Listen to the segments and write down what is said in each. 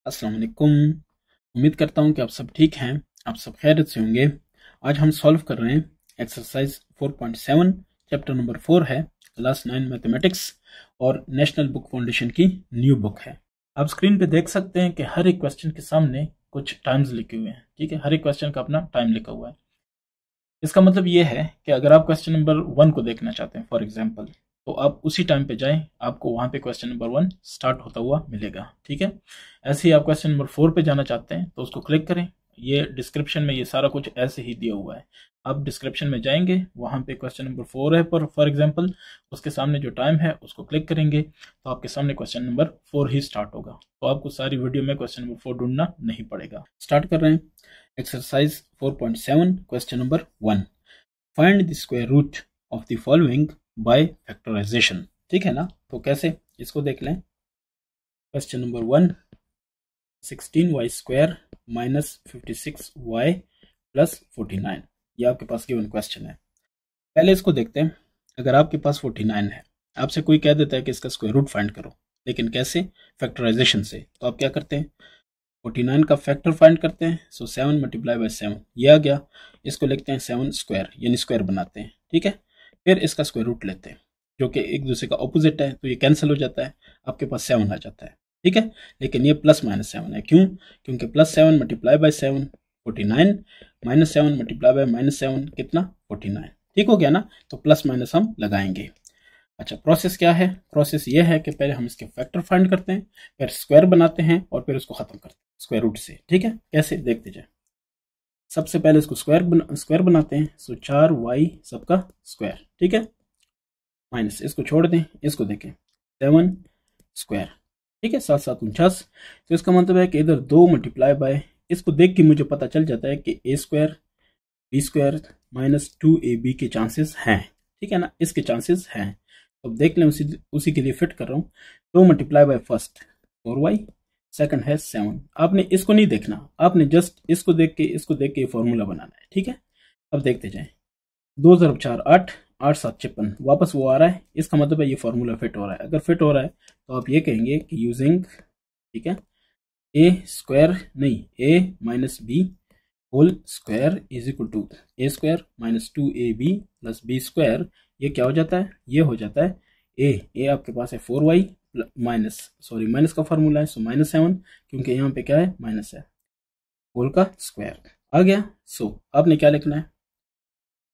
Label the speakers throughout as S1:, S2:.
S1: अस्सलाम वालेकुम। उम्मीद करता हूँ कि आप सब ठीक हैं, आप सब खैरियत से होंगे। आज हम सॉल्व कर रहे हैं एक्सरसाइज 4.7, चैप्टर नंबर 4 है, क्लास 9 मैथमेटिक्स और नेशनल बुक फाउंडेशन की न्यू बुक है। आप स्क्रीन पे देख सकते हैं कि हर एक क्वेश्चन के सामने कुछ टाइम्स लिखे हुए हैं। ठीक है, हर एक क्वेश्चन का अपना टाइम लिखा हुआ है। इसका मतलब ये है कि अगर आप क्वेश्चन नंबर 1 को देखना चाहते हैं फॉर एग्जांपल, तो आप उसी टाइम पे जाएं, आपको वहां पे क्वेश्चन नंबर 1 स्टार्ट होता हुआ मिलेगा। ठीक है, ऐसे ही आप क्वेश्चन नंबर 4 पे जाना चाहते हैं तो उसको क्लिक करें। ये डिस्क्रिप्शन में ये सारा कुछ ऐसे ही दिया हुआ है। आप डिस्क्रिप्शन में जाएंगे, वहां पे क्वेश्चन नंबर 4 है पर फॉर एग्जाम्पल, उसके सामने जो टाइम है उसको क्लिक करेंगे तो आपके सामने क्वेश्चन नंबर 4 ही स्टार्ट होगा। तो आपको सारी वीडियो में क्वेश्चन नंबर 4 ढूंढना नहीं पड़ेगा। स्टार्ट कर रहे हैं exercise 4.7, question number 1। Find the square root of the following by factorisation. ठीक है ना, तो कैसे इसको देख लें। Question number 1, 16y square minus 56y plus 49, ये आपके पास गिवन क्वेश्चन है। पहले इसको देखते हैं। अगर आपके पास 49 है, आपसे कोई कह देता है कि इसका स्क्वायर रूट फाइंड करो, लेकिन कैसे? फैक्टराइजेशन से। तो आप क्या करते हैं, 49 का फैक्टर फाइंड करते हैं। सो 7 मल्टीप्लाई बाय 7, ये आ गया। इसको लिखते हैं 7 स्क्वायर, यानी स्क्वायर बनाते हैं। ठीक है, फिर इसका स्क्वायर रूट लेते हैं, जो कि एक दूसरे का ऑपोजिट है, तो ये कैंसिल हो जाता है, आपके पास 7 आ जाता है। ठीक है, लेकिन ये प्लस माइनस 7 है। क्यों? क्योंकि plus 7 multiply by 7 49, minus 7 multiply by minus 7 कितना? 49। ठीक हो गया ना, तो प्लस माइनस हम लगाएंगे। अच्छा, प्रोसेस क्या है? प्रोसेस ये है कि पहले हम इसके फैक्टर फाइंड करते हैं, फिर स्क्वायर बनाते हैं और फिर उसको खत्म करते हैं स्क्वायर रूट से। ठीक है, कैसे देखते जाए। सबसे पहले इसको स्क्वायर बनाते हैं। सो 4y सबका स्क्वायर। ठीक है, माइनस इसको छोड़ दें, इसको देखें 7 स्क्वायर। ठीक है, 7 7 49। तो इसका मतलब है कि इधर 2 मल्टीप्लाई बाय, इसको देख के मुझे पता चल जाता है कि a square b square minus 2ab के चांसेस हैं। ठीक है ना, इसके चांसेस हैं। तो देख लें, उसी के लिए फिट कर रहा हूँ। 2 multiply by first 4y, second है 7। आपने इसको नहीं देखना, आपने जस्ट इसको देख के फॉर्मूला बनाना है। ठीक है, अब देखते जाएं। 2 ज़रब 4 8, 8 7 56, वापस वो आ रहा है। इसका मतलब है ये फॉर्मूला फिट हो रहा है। अगर फिट हो रहा है तो आप ये कहेंगे कि यूजिंग, ठीक है, ए स्क्वायर नहीं, A minus B whole square is equal to A square minus 2ab plus B square. ये क्या हो जाता है? ये हो जाता है ए आपके पास है 4y माइनस का फॉर्मूला है, सो माइनस 7, क्योंकि यहाँ पे क्या है? माइनस है, होल का स्क्वायर आ गया। सो आपने क्या लिखना है?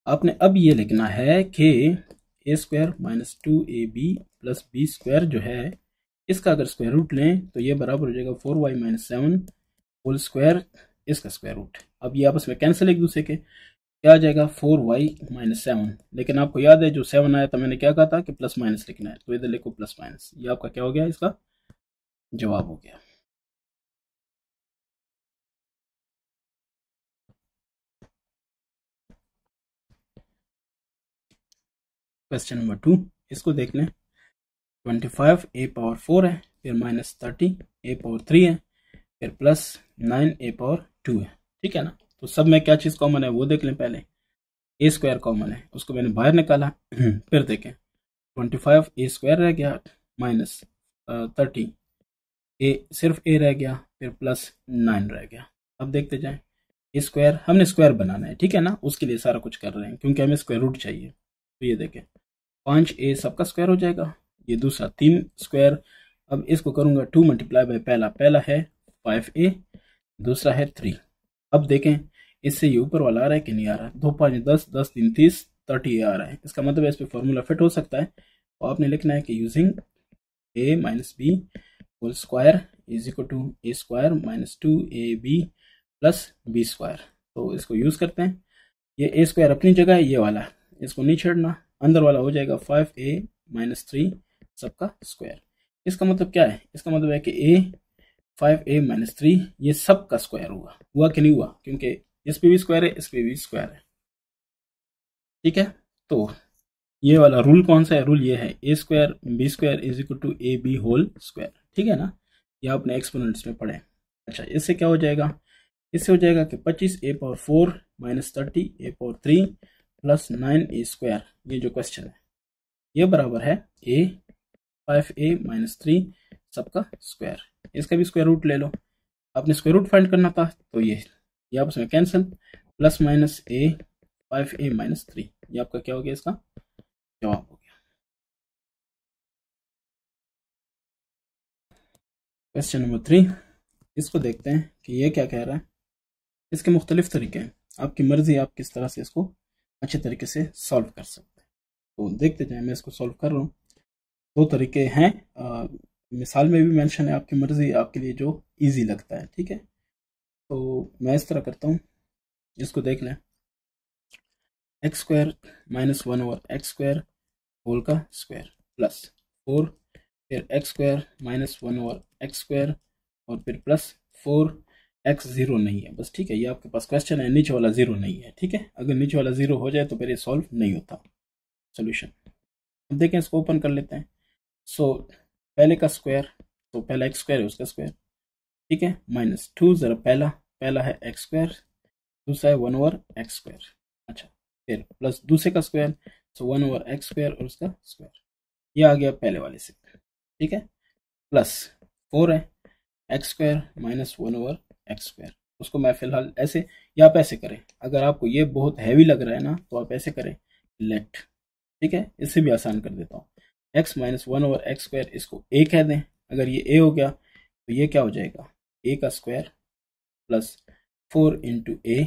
S1: आपने अब ये लिखना है कि A square minus 2ab plus B square जो है, इसका अगर स्क्वायर रूट लें तो ये बराबर हो जाएगा 4y माइनस 7 होल स्क्वायर, इसका स्क्वायर रूट। अब ये आपस में कैंसिल एक दूसरे के, क्या आ जाएगा? 4y minus 7। लेकिन आपको याद है जो 7 आया था, मैंने क्या कहा था कि प्लस माइनस लिखना है, तो इधर लिखो प्लस माइनस। ये आपका क्या हो गया? इसका जवाब हो गया। क्वेश्चन नंबर 2, इसको देख लें। 25 a पावर 4 है, फिर माइनस 30 a पावर 3 है, फिर प्लस 9 a पावर 2 है। ठीक है ना, तो सब में क्या चीज़ कॉमन है वो देख लें। पहले ए स्क्वायर कॉमन है, उसको मैंने बाहर निकाला। फिर देखें 25 ए स्क्वायर रह गया, माइनस 30 ए, सिर्फ ए रह गया, फिर प्लस 9 रह गया। अब देखते जाएं। ए स्क्वायर हमने स्क्वायर बनाना है, ठीक है ना, उसके लिए सारा कुछ कर रहे हैं क्योंकि हमें स्क्वायर रूट चाहिए। तो ये देखें 5a सबका स्क्वायर हो जाएगा, ये दूसरा 3 स्क्वायर। अब इसको करूंगा 2 मल्टीप्लाई बाय पहला है 5a, दूसरा है 3। अब देखें इससे ये ऊपर वाला आ रहा है कि नहीं आ रहा है? 2 5 10, 10 3 30, 30 आ रहा है। इसका मतलब है इस पर फॉर्मूला फिट हो सकता है। तो आपने लिखना है कि using a minus B whole square is equal to A square minus 2ab plus B square. तो इसको यूज़ करते हैं। ये ए स्क्वायर अपनी जगह है, ये वाला इसको नहीं छेड़ना, अंदर वाला हो जाएगा 5a माइनस 3 सबका स्क्वायर। इसका मतलब क्या है? इसका मतलब है कि a 5a माइनस 3 ये सब का स्क्वायर हुआ कि नहीं हुआ? क्योंकि इस पे भी स्क्वायर है, इस पे भी स्क्वायर है। ठीक है, तो ये वाला रूल कौन सा है? रूल ये है A square B square is equal to A B whole square. ठीक है ना, ये आपने एक्सपोनेंट्स में पढ़े। अच्छा, इससे क्या हो जाएगा? इससे हो जाएगा कि 25 a power 4 minus 30 a power 3 plus 9a square, ये जो क्वेश्चन है ये बराबर है a 5a माइनस 3 सबका स्क्वायर। इसका भी स्क्वायर रूट ले लो, आपने स्क्वायर रूट फाइंड करना था, तो ये आपस में कैंसिल, प्लस माइनस ए 5a माइनस 3, ये आपका क्या हो गया, इसका जवाब हो गया। क्वेश्चन नंबर 3, इसको देखते हैं कि ये क्या कह रहा है। इसके मुख्तलिफ तरीके हैं, आपकी मर्जी आप किस तरह से इसको अच्छे तरीके से सॉल्व कर सकते हैं। तो देखते जाएं, मैं इसको सॉल्व कर रहा हूँ। दो तरीके हैं, मिसाल में भी मेंशन है, आपकी मर्जी, आपके लिए जो इजी लगता है, ठीक है। तो मैं इस तरह करता हूँ, इसको देख लें, X square minus 1 over X square whole का स्क्वायर प्लस 4, फिर X square minus 1 over X square और फिर प्लस 4, एक्स जीरो नहीं है बस, ठीक है। ये आपके पास क्वेश्चन है, नीचे वाला जीरो नहीं है, ठीक है। अगर नीचे वाला जीरो हो जाए तो फिर ये सॉल्व नहीं होता सोल्यूशन। अब देखें, इसको ओपन कर लेते हैं। सो पहले का स्क्वायर, तो पहला एक्स स्क्वायर है उसका स्क्वायर, ठीक है, माइनस 2, जरा पहला है एक्स स्क्वायर, दूसरा है 1 ओवर एक्स स्क्वायर, अच्छा, फिर प्लस दूसरे का स्क्वायर, सो 1 ओवर एक्स स्क्वायर और उसका स्क्वायर, ये आ गया पहले वाले से, ठीक है, प्लस 4 है x square minus 1 over X square, उसको मैं फिलहाल ऐसे, या आप ऐसे करें, अगर आपको ये बहुत हैवी लग रहा है ना तो आप ऐसे करें लेट, ठीक है, इससे भी आसान कर देता हूँ। X minus 1 over X square, इसको ए कह दें, अगर ये ए हो गया तो ये क्या हो जाएगा, ए का स्क्वायर प्लस 4 इंटू ए,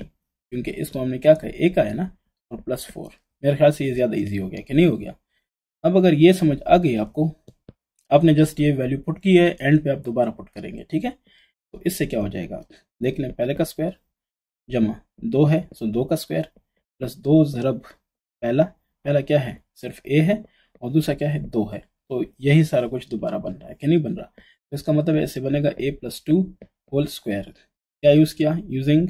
S1: क्योंकि इसको हमने क्या कहा, ए का है ना, और प्लस 4, मेरे ख्याल से ये ज़्यादा ईजी हो गया कि नहीं हो गया। अब अगर ये समझ आ गई आपको, आपने जस्ट ये वैल्यू पुट की है, एंड पे आप दोबारा पुट करेंगे, ठीक है। तो इससे क्या हो जाएगा, देख लें, पहले का स्क्वायर जमा 2 है, सो 2 का स्क्वायर प्लस 2 ज़रब पहला क्या है, सिर्फ ए है, और दूसरा क्या है, 2 है, तो यही सारा कुछ दोबारा बन रहा है कि नहीं बन रहा। तो इसका मतलब ऐसे बनेगा ए प्लस 2 होल स्क्वायर, क्या यूज़ किया, using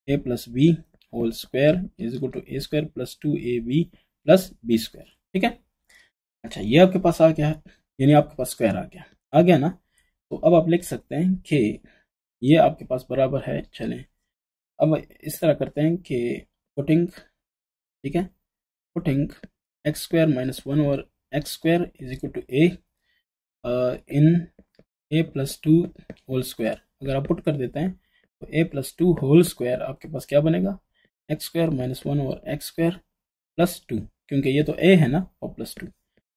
S1: A plus B whole square is equal to A square plus 2ab plus B square, ठीक है। अच्छा, ये आपके पास आ गया, यानी आपके पास स्क्वायर आ गया ना। तो अब आप लिख सकते हैं कि ये आपके पास बराबर है, चलें अब इस तरह करते हैं कि पुटिंग, ठीक है, putting X square minus 1 over X square is equal to A in A plus 2 whole square, अगर आप पुट कर देते हैं तो ए प्लस 2 होल स्क्वायर आपके पास क्या बनेगा, x square minus 1 over X square plus 2, क्योंकि ये तो ए है ना, और प्लस 2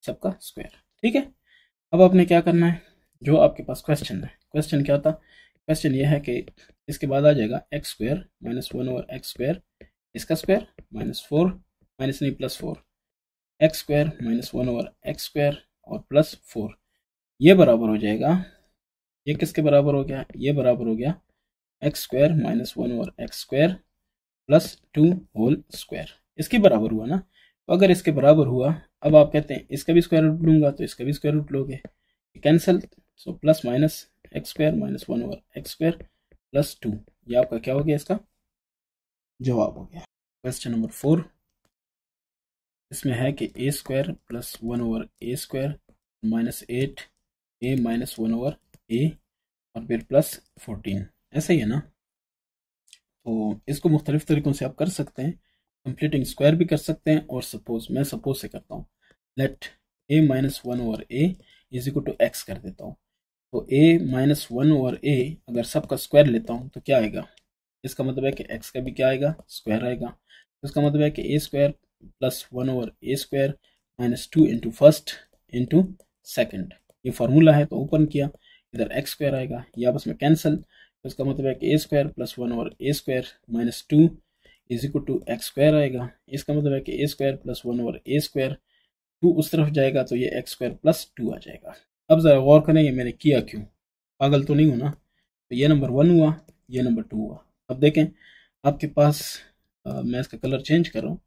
S1: सबका स्क्वायर, ठीक है। अब आपने क्या करना है, जो आपके पास क्वेश्चन है, क्वेश्चन क्या था, क्वेश्चन ये है कि इसके बाद आ जाएगा x square minus 1 over X square, इसका स्क्वायर माइनस 4, माइनस नहीं plus 4, x square minus 1 over X square और प्लस 4, ये बराबर हो जाएगा, ये किसके बराबर हो गया, ये बराबर हो गया X square minus 1 over X square plus 2 whole square, इसके बराबर हुआ ना। तो अगर इसके बराबर हुआ, अब आप कहते हैं इसका भी स्क्वायर रूट लूंगा, तो इसका भी स्क्वायर रूट लोगे, cancel, so plus minus x square minus 1 over X square plus 2, ये आपका क्या हो गया, इसका जवाब हो गया। क्वेश्चन नंबर 4, इसमें है कि A square plus 1 over A square minus 8 A minus 1 over ए और फिर प्लस 14, ऐसा ही है ना। तो इसको मुख्तलिफ तरीक़ों से आप कर सकते हैं, कंप्लीटिंग स्क्वायर भी कर सकते हैं, और मैं सपोज से करता हूँ, let A minus 1 over A is equal to X कर देता हूँ। तो ए माइनस 1 ओवर ए अगर सबका स्क्वायर लेता हूँ तो क्या आएगा, इसका मतलब है कि एक्स का भी क्या आएगा, स्क्वायर आएगा। तो इसका मतलब है कि A square plus 1 over A square minus 2 into first into second, ये फार्मूला है, तो ओपन किया, इधर एक्स स्क्वायर आएगा, ये आपस में कैंसिल, तो इसका मतलब है कि A square plus 1 over A square minus 2 is equal to X square आएगा। इसका मतलब है कि A square plus 1 over A square, 2 उस तरफ जाएगा तो ये एक्स स्क्वायर प्लस 2 आ जाएगा। अब ज़रा गौर करें, ये मैंने किया क्यों, पागल तो नहीं हूँ ना। तो ये नंबर 1 हुआ, ये नंबर 2 हुआ। अब देखें आपके पास, मैं इसका कलर चेंज कर रहा हूँ,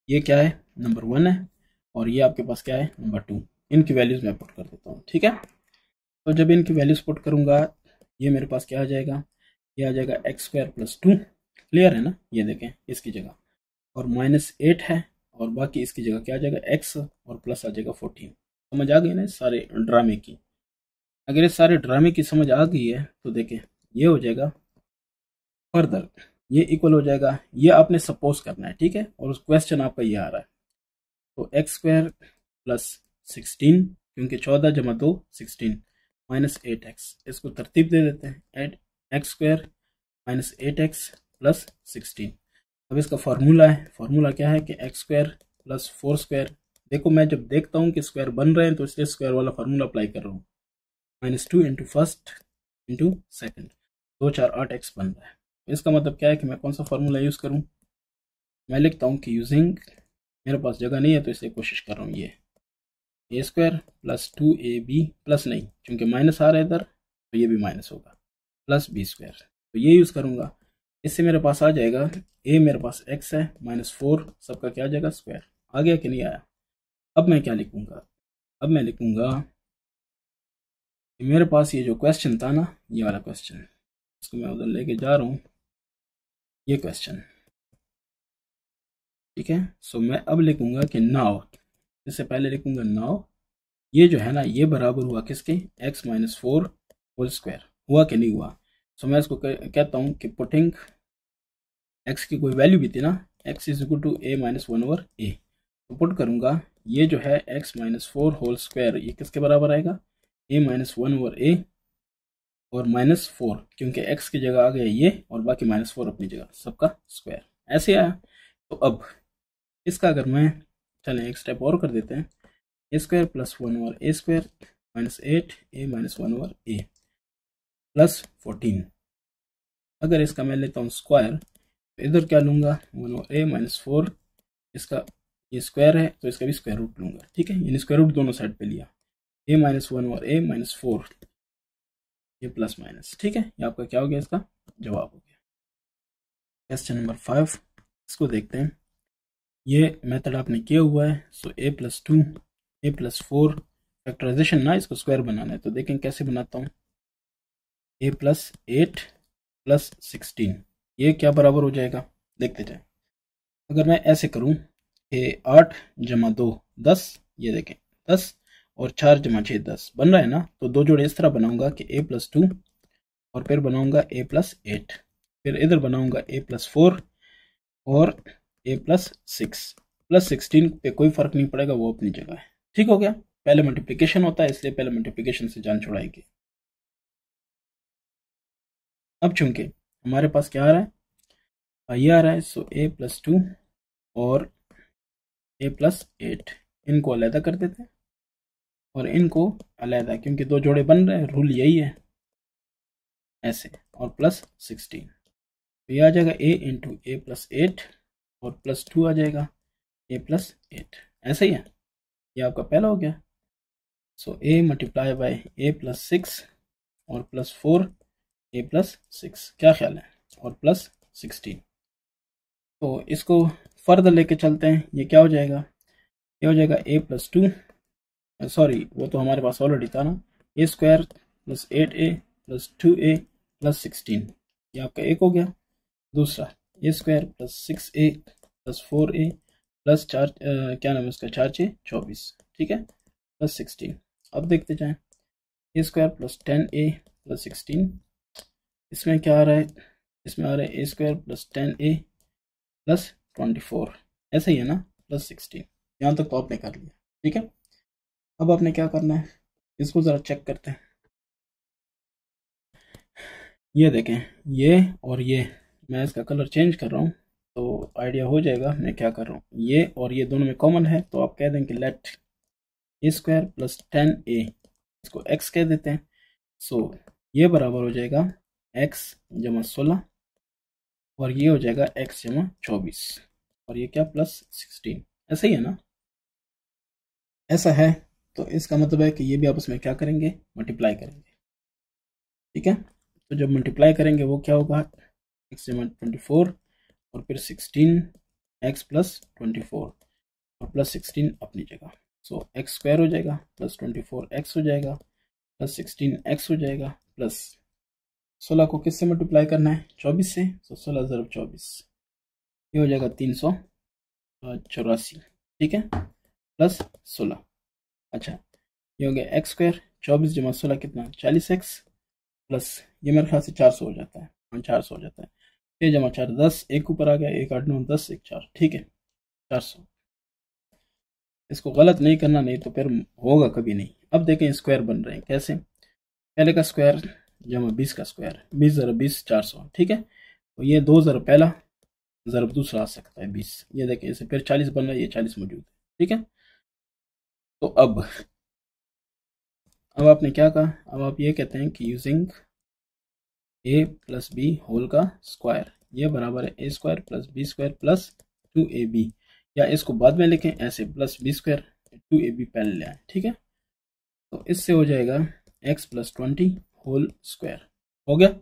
S1: ये क्या है, नंबर 1 है, और ये आपके पास क्या है, नंबर 2, इनकी वैल्यूज़ मैं पुट कर देता हूँ, ठीक है। तो जब इनकी वैल्यूज़ पुट करूँगा, ये मेरे पास क्या आ जाएगा, ये आ जाएगा एक्स स्क्वायर प्लस 2, क्लियर है ना, ये देखें इसकी जगह, और माइनस 8 है, और बाकी इसकी जगह क्या आ जाएगा, एक्स और प्लस आ जाएगा 14। समझ आ गई ना सारे ड्रामे की। अगर इस सारे ड्रामे की समझ आ गई है तो देखें ये हो जाएगा, फर्दर ये इक्वल हो जाएगा, ये आपने सपोज करना है, ठीक है, और उस क्वेश्चन आपका ये आ रहा है। तो एक्स स्क्वायर प्लस 16, क्योंकि 14 जमा 2 16 माइनस 8x, इसको तरतीब दे देते हैं, x square minus 8x plus 16। अब इसका फार्मूला है, फार्मूला क्या है कि एक्स स्क्वायर प्लस 4 स्क्वायर। देखो मैं जब देखता हूँ कि स्क्वायर बन रहे हैं तो इसलिए स्क्वायर वाला फार्मूला अप्लाई कर रहा हूँ। -2 into first into second, 2 4 8x बन रहा है। इसका मतलब क्या है कि मैं कौन सा फार्मूला यूज़ करूँ। मैं लिखता हूँ कि यूजिंग, मेरे पास जगह नहीं है तो इसलिए कोशिश कर रहा हूँ ये ए स्क्वायर प्लस 2ab प्लस नहीं, क्योंकि माइनस आ रहा है इधर तो ये भी माइनस होगा, प्लस बी स्क्वायर, तो ये यूज़ करूँगा। इससे मेरे पास आ जाएगा ए, मेरे पास x है -4, सबका क्या आ जाएगा स्क्वायर। आ गया कि नहीं आया। अब मैं क्या लिखूँगा, अब मैं लिखूँगा कि मेरे पास ये जो क्वेश्चन था ना, ये वाला क्वेश्चन, इसको मैं उधर लेके जा रहा हूँ, ये क्वेश्चन, ठीक है। सो मैं अब लिखूँगा कि नाउ, इससे पहले लिखूँगा नाउ, ये जो है ना ये बराबर हुआ किसके, x -4 होल स्क्वायर, हुआ कि नहीं हुआ। सो मैं इसको कहता हूँ कि पुटिंग x की कोई वैल्यू भी थी ना, x is equal to a -1 over a, तो पुट करूँगा ये जो है x -4 होल स्क्वायर, ये किसके बराबर आएगा, a -1 ओवर a और -4, क्योंकि x की जगह आ गया ये और बाकी -4 अपनी जगह, सबका स्क्वायर, ऐसे आया। तो अब इसका अगर मैं, चलें एक स्टेप और कर देते हैं, A square plus 1 over A square -8 a -1 over a plus 14। अगर इसका मैं लेता हूँ स्क्वायर, तो इधर क्या लूँगा, 1 ओवर a -4, इसका ये स्क्वायर है तो इसका भी स्क्वायर रूट लूँगा, ठीक है, यानी स्क्वायर रूट दोनों साइड पे लिया, a -1 ओवर a -4, ये प्लस माइनस, ठीक है, ये आपका क्या हो गया, इसका जवाब हो गया। क्वेश्चन नंबर 5, इसको देखते हैं। ये मेथड आपने किया हुआ है, सो a+2 a+4 फैक्टराइजेशन ना, इसको स्क्वायर बनाना है, तो देखें कैसे बनाता हूँ। a+8 प्लस 16, ये क्या बराबर हो जाएगा, देखते जाए। अगर मैं ऐसे करूँ कि 8 जमा 2 10, ये देखें 10 और 4 जमा 6 10 बन रहा है ना, तो दो जोड़े इस तरह बनाऊंगा कि a+2 और फिर बनाऊंगा a+8, फिर इधर बनाऊंगा a+4 और a+6 प्लस 16 पे कोई फर्क नहीं पड़ेगा, वो अपनी जगह है, ठीक हो गया। पहले मल्टीप्लिकेशन होता है इसलिए पहले मल्टीप्लिकेशन से जान छुड़ाएगी। अब चूंकि हमारे पास क्या आ रहा है, ये आ रहा है, सो a+2 और a+8 इनको अलहदा कर देते हैं और इनको अलहदा, क्योंकि दो जोड़े बन रहे हैं, रूल यही है, ऐसे, और प्लस 16, तो ये आ जाएगा a इंटू a+8 और +2 आ जाएगा a+8, ऐसा ही है, ये आपका पहला हो गया। सो a मल्टीप्लाई बाय a+6 और +4 a+6, क्या ख्याल है, और +16, तो इसको फर्दर लेके चलते हैं, ये क्या हो जाएगा, ये हो जाएगा a+2, सॉरी वो तो हमारे पास ऑलरेडी था ना, a square plus 8a plus 2a plus 16, ये आपका एक हो गया। दूसरा A square plus 6a plus 4a plus 4 क्या नाम है उसका, 4 6 24, ठीक है, प्लस 16। अब देखते जाएं, ए स्क्वायर प्लस 10a प्लस 16, इसमें क्या आ रहा है, इसमें आ रहा है A square plus 10a plus 24, ऐसा ही है ना, प्लस 16, यहाँ तक तो आपने कर लिया, ठीक है। अब आपने क्या करना है, इसको ज़रा चेक करते हैं। ये देखें, ये और ये, मैं इसका कलर चेंज कर रहा हूँ तो आइडिया हो जाएगा मैं क्या कर रहा हूँ। ये और ये दोनों में कॉमन है, तो आप कह दें कि लेट ए स्क्वायर प्लस 10a, इसको x कह देते हैं। सो ये बराबर हो जाएगा x जमा 16 और ये हो जाएगा x जमा 24 और ये क्या प्लस 16, ऐसा ही है ना, ऐसा है। तो इसका मतलब है कि ये भी आपस में क्या करेंगे, मल्टीप्लाई करेंगे, ठीक है। तो जब मल्टीप्लाई करेंगे वो क्या होगा, x जमा 24 और फिर 16 x प्लस 24 और प्लस 16 अपनी जगह। सो एक्स स्क्वायर हो जाएगा प्लस 24 x हो जाएगा प्लस 16 x हो जाएगा प्लस 16 को किससे मल्टीप्लाई करना है, 24 से, तो 16 ज़रब 24, ये हो जाएगा 384, ठीक है, प्लस 16। अच्छा ये हो गया एक्स स्क्वायर, 24 जमा 16 कितना, 40x प्लस ये मेरे ख्याल से 400 हो जाता है, 400 हो जाता है, 6 जमा 4 10, एक ऊपर आ गया, 1 8 9 10 1 4, ठीक है, 400। इसको गलत नहीं करना, नहीं तो फिर होगा कभी नहीं। अब देखें स्क्वायर बन रहे हैं कैसे, पहले का स्क्वायर जमा 20 का स्क्वायर, 20 ज़रब 20 400, ठीक है। तो ये 2 ज़रब पहला ज़रब दूसरा आ सकता है 20, ये देखें इसे फिर 40 बन रहा है, ये 40 मौजूद है, ठीक है। तो अब आपने क्या कहा, अब आप ये कहते हैं कि using a plus B whole का स्क्वायर, ये बराबर है a square plus B square plus 2ab, या इसको बाद में लिखें ऐसे प्लस बी स्क्वायर 2ab पहले ले आए, ठीक है। तो इससे हो जाएगा x प्लस 20 होल स्क्वायर, हो गया,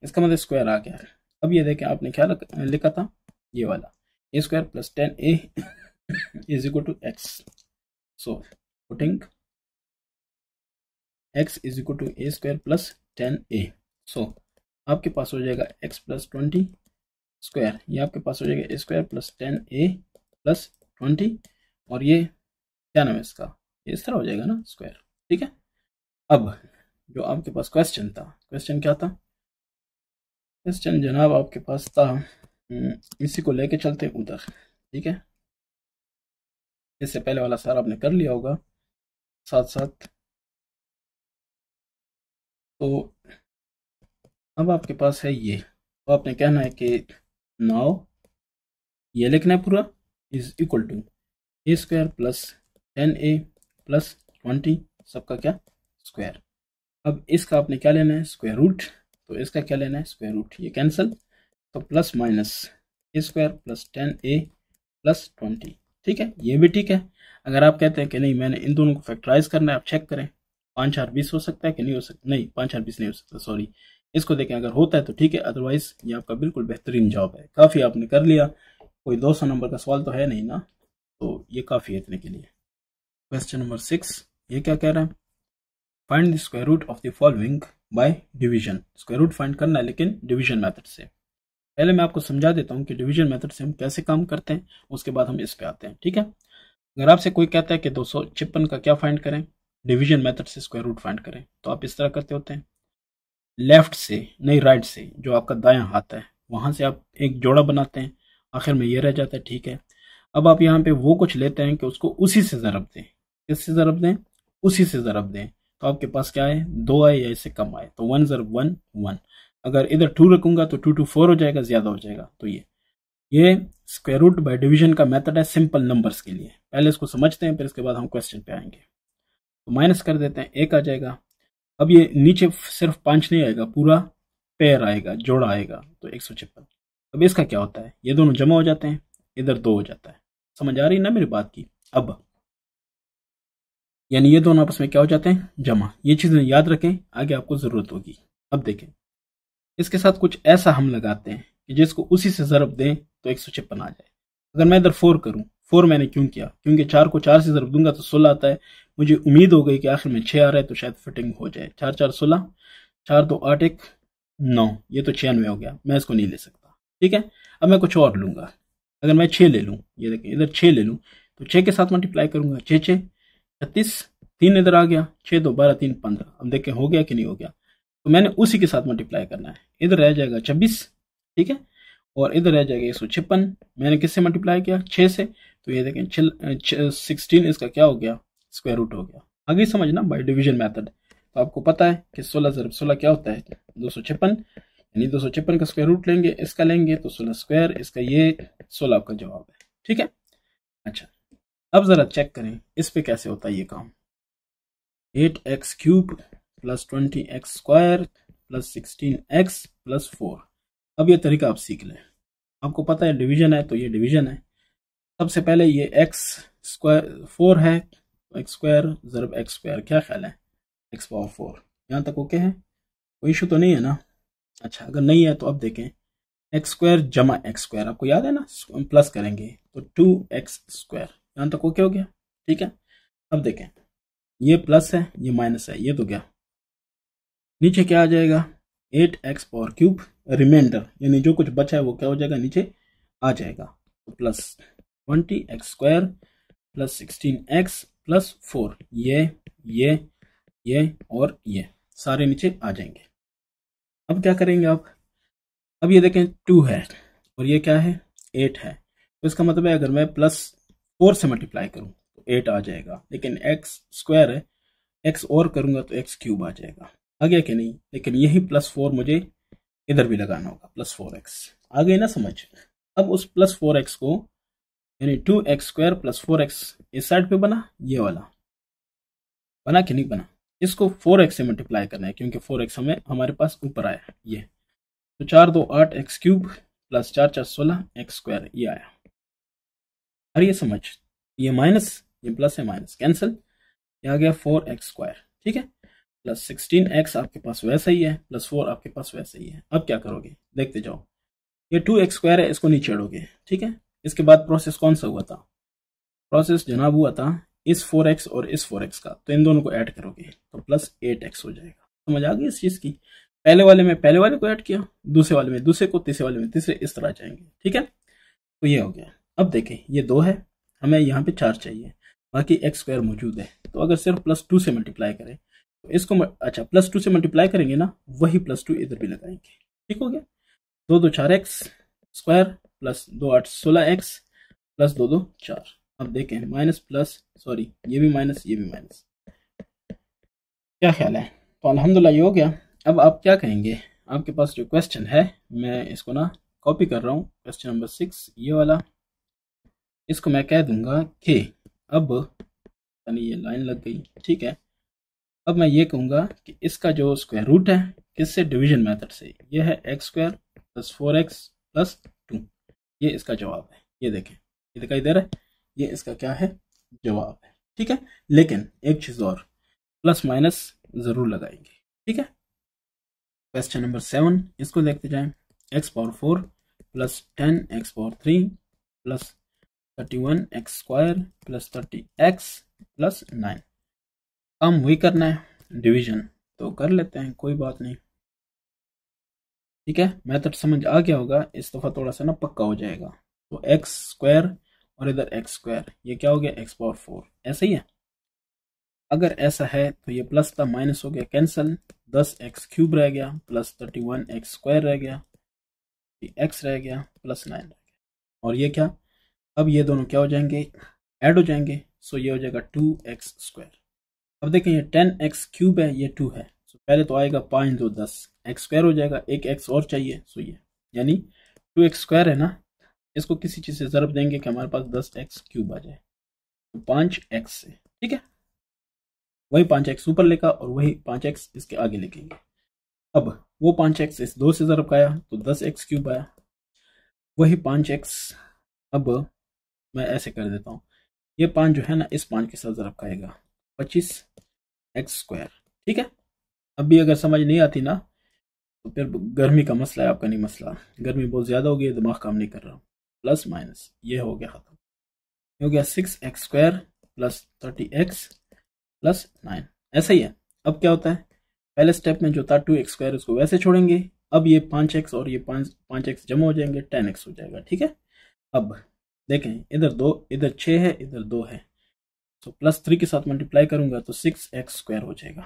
S1: इसका मतलब स्क्वायर आ गया है। अब ये देखें आपने क्या लिखा था, ये वाला a square plus 10a is equal to x, so putting x is equal to a square plus 10a, so आपके पास हो जाएगा x प्लस 20 स्क्वायर, ये आपके पास हो जाएगा a square plus 10a plus 20, और ये क्या नाम है इसका, ये इस तरह हो जाएगा ना स्क्वायर, ठीक है। अब जो आपके पास क्वेश्चन था, क्वेश्चन क्या था, क्वेश्चन जनाब आपके पास था, इसी को लेके चलते हैं उधर, ठीक है। इससे पहले वाला सारा आपने कर लिया होगा साथ साथ। तो अब आपके पास है ये, तो आपने कहना है कि नाउ ये लिखना है पूरा is equal to a square plus 10a plus 20 सबका क्या स्क्वायर। अब इसका आपने क्या लेना है स्क्वायर रूट, तो इसका क्या लेना है स्क्वायर रूट, ये कैंसिल, तो plus minus a square plus 10a plus 20, ठीक है, ये भी ठीक है। अगर आप कहते हैं कि नहीं मैंने इन दोनों को फैक्टराइज करना है, आप चेक करें 5 4 20 हो सकता है कि नहीं हो सकता, नहीं 5 4 20 नहीं हो सकता, सॉरी, इसको देखें अगर होता है तो ठीक है, अदरवाइज ये आपका बिल्कुल बेहतरीन जॉब है, काफ़ी आपने कर लिया, कोई 200 नंबर का सवाल तो है नहीं ना, तो ये काफ़ी है इतने के लिए। क्वेश्चन नंबर 6, ये क्या कह रहा है, find the square root of the following by division, square root find करना है लेकिन डिवीजन मेथड से। पहले मैं आपको समझा देता हूँ कि डिवीजन मेथड से हम कैसे काम करते हैं, उसके बाद हम इस पे आते हैं, ठीक है। अगर आपसे कोई कहता है कि 256 का क्या फाइंड करें, डिवीजन मेथड से स्क्वायर रूट फाइंड करें, तो आप इस तरह करते होते हैं, लेफ्ट से नहीं राइट से, जो आपका दायां हाथ है वहां से आप एक जोड़ा बनाते हैं, आखिर में ये रह जाता है, ठीक है। अब आप यहाँ पे वो कुछ लेते हैं कि उसको उसी से ज़रब दें, किससे ज़रब दें, उसी से ज़रब दें, तो आपके पास क्या है 2 आए या इससे कम आए, तो 1 ज़रब 1 1, अगर इधर 2 रखूंगा तो 2 2 4 हो जाएगा, ज़्यादा हो जाएगा। तो ये स्क्वायर रूट बाय डिवीजन का मेथड है सिंपल नंबर्स के लिए, पहले इसको समझते हैं फिर इसके बाद हम क्वेश्चन पे आएंगे। तो माइनस कर देते हैं, 1 आ जाएगा। अब ये नीचे सिर्फ 5 नहीं आएगा, पूरा पेयर आएगा, जोड़ा आएगा, तो 156। अब इसका क्या होता है, ये दोनों जमा हो जाते हैं, इधर 2 हो जाता है, समझ आ रही है ना मेरी बात की। अब यानी ये दोनों आपस में क्या हो जाते हैं जमा, ये चीजें याद रखें, आगे आपको जरूरत होगी। अब देखें इसके साथ कुछ ऐसा हम लगाते हैं कि जिसको उसी से ज़रब दें तो 156 आ जाए। अगर मैं इधर 4 करूं, 4 मैंने क्यों किया, क्योंकि 4 को 4 से ज़रब दूंगा तो 16 आता है, मुझे उम्मीद हो गई कि आखिर में 6 आ रहा है तो शायद फिटिंग हो जाए, 4 4 16, 4 2 8 1 9, ये तो 96 हो गया, मैं इसको नहीं ले सकता, ठीक है। अब मैं कुछ और लूंगा, अगर मैं 6 ले लूं, ये देखें इधर 6 ले लूं, तो 6 के साथ मल्टीप्लाई करूंगा, 6 6 36, 3 इधर आ गया, 6 2 12 3 15, अब देखें हो गया कि नहीं हो गया, तो मैंने उसी के साथ मल्टीप्लाई करना है, इधर रह जाएगा 26, ठीक है, और इधर रह जाएगा 156, मैंने किससे मल्टीप्लाई किया 6 से, तो ये देखें 16 इसका क्या हो गया स्क्वायर रूट हो गया। आगे समझना बाय डिवीजन मेथड, तो आपको पता है कि 16 ज़रब 16 क्या होता है 256, यानी 256 का स्क्वायर रूट लेंगे, इसका लेंगे तो 16 स्क्वायर, इसका ये 16 आपका जवाब है, ठीक है। अच्छा अब जरा चेक करें इस पे कैसे होता है ये काम, 8x cube plus 20x square plus 16x plus 4। अब ये तरीका आप सीख लें, आपको पता है डिवीजन है तो ये डिवीजन है। सबसे पहले ये x स्क्वायर 4 है, एक्स स्क्वायर ज़रब एक्स स्क्वायर, क्या ख्याल है x पावर 4, यहाँ तक ओके है, कोई इशू तो नहीं है ना। अच्छा अगर नहीं है तो अब देखें एक्स स्क्वायर जमा एक्स स्क्वायर, आपको याद है ना प्लस करेंगे तो 2x स्क्वायर, यहाँ तक ओके हो गया, ठीक है। अब देखें ये प्लस है ये माइनस है, ये तो गया, नीचे क्या आ जाएगा 8x पावर क्यूब, रिमाइंडर यानी जो कुछ बचा है वो क्या हो जाएगा नीचे आ जाएगा, तो plus 20x square plus 16x plus 4, ये और ये सारे नीचे आ जाएंगे। अब क्या करेंगे आप, अब ये देखें 2 है और ये क्या है 8 है, तो इसका मतलब है अगर मैं प्लस 4 से मल्टीप्लाई करूं तो 8 आ जाएगा, लेकिन x स्क्वायर है x और करूंगा तो x क्यूब आ जाएगा, आ गया कि नहीं। लेकिन यही +4 मुझे इधर भी लगाना होगा, +4x। आ गई ना समझ। अब उस +4x को यानी 2x² + 4x इस साइड पे बना, ये वाला बना कि नहीं बना। इसको 4x से मल्टीप्लाई करना है क्योंकि 4x हमारे पास ऊपर आया है ये। तो 4 2 8 x³ + 4 4 16 x², ये आया। अरे ये समझ, ये माइनस ये प्लस है, माइनस कैंसिल, ये आ गया 4x²। ठीक है, +16x आपके पास वैसा ही है, +4 आपके पास वैसा ही है। अब क्या करोगे देखते जाओ, ये 2x² है, इसको नीचे छोड़ोगे। ठीक है, इसके बाद प्रोसेस कौन सा हुआ था, प्रोसेस जनाब हुआ था इस 4x और इस 4x का, तो इन दोनों को ऐड करोगे तो +8x हो जाएगा। समझ आ गई इस चीज की। पहले वाले में पहले वाले को ऐड किया, दूसरे वाले में दूसरे को, तीसरे वाले में तीसरे, इस तरह जाएंगे। ठीक है, तो ये हो गया। अब देखें ये 2 है, हमें यहाँ पे 4 चाहिए, बाकी x² मौजूद है। तो अगर सिर्फ +2 से मल्टीप्लाई करें तो इसको अच्छा +2 से मल्टीप्लाई करेंगे ना, वही +2 इधर भी लगाएंगे। ठीक हो गया, 2 2 4x² + 2 8 16x + 2 2 4। अब देखें माइनस प्लस, सॉरी ये भी माइनस ये भी माइनस। क्या ख्याल है, तो अल्हम्दुलिल्लाह ये हो गया। अब आप क्या कहेंगे, आपके पास जो क्वेश्चन है, मैं इसको ना कॉपी कर रहा हूँ, क्वेश्चन नंबर 6 ये वाला, इसको मैं कह दूंगा कि अब यानी ये लाइन लग गई। ठीक है, अब मैं ये कहूँगा कि इसका जो स्क्वायर रूट है किससे, डिवीजन मेथड से, ये है x² + 4x + 2। ये इसका जवाब है। ये देखें, ये दिखाई दे रहा है, ये इसका क्या है, जवाब है। ठीक है, लेकिन एक चीज और, प्लस माइनस जरूर लगाएंगे। ठीक है, क्वेश्चन नंबर 7 इसको देखते जाएं, x⁴ + 10x⁴ + 31x² + 30x + 9। काम वही करना है, डिवीजन तो कर लेते हैं, कोई बात नहीं। ठीक है, मेथड समझ आ गया होगा, इस दफा थोड़ा सा ना पक्का हो जाएगा। तो x² और इधर x², ये क्या हो गया, x⁴ ऐसा ही है। अगर ऐसा है तो ये प्लस था माइनस हो गया कैंसिल, 10x³ रह गया + 31x² रह गया, x रह गया +9 रह गया। और ये क्या, अब ये दोनों क्या हो जाएंगे, ऐड हो जाएंगे। सो ये हो जाएगा 2x²। अब देखें ये 10x³ है, ये 2 है, सो पहले तो आएगा 5 2 10, x² हो जाएगा, एक x और चाहिए, सो ये यानी 2x² है ना, इसको किसी चीज से ज़रब देंगे कि हमारे पास 10x³ आ जाए, तो 5x से। ठीक है, वही 5x ऊपर लेगा और वही 5x इसके आगे लिखेंगे। अब वो 5x इस 2 से ज़रब खाया तो 10x³ आया, वही 5x, अब मैं ऐसे कर देता हूँ, ये 5 जो है ना इस 5 के साथ ज़रब खाएगा, 25x²। ठीक है, अब भी अगर समझ नहीं आती ना तो फिर गर्मी का मसला है आपका, नहीं मसला, गर्मी बहुत ज़्यादा हो गई, दिमाग काम नहीं कर रहा। प्लस माइनस ये हो गया ख़त्म, ये हो गया 6x² + 30x + 9। ऐसा ही है। अब क्या होता है, पहले स्टेप में जो था 2x² उसको वैसे छोड़ेंगे, अब ये 5x और ये 5x जमा हो जाएंगे, 10x हो जाएगा। ठीक है, अब देखें इधर 2 इधर 6 है, इधर 2 है, तो +3 के साथ मल्टीप्लाई करूंगा तो 6x² हो जाएगा।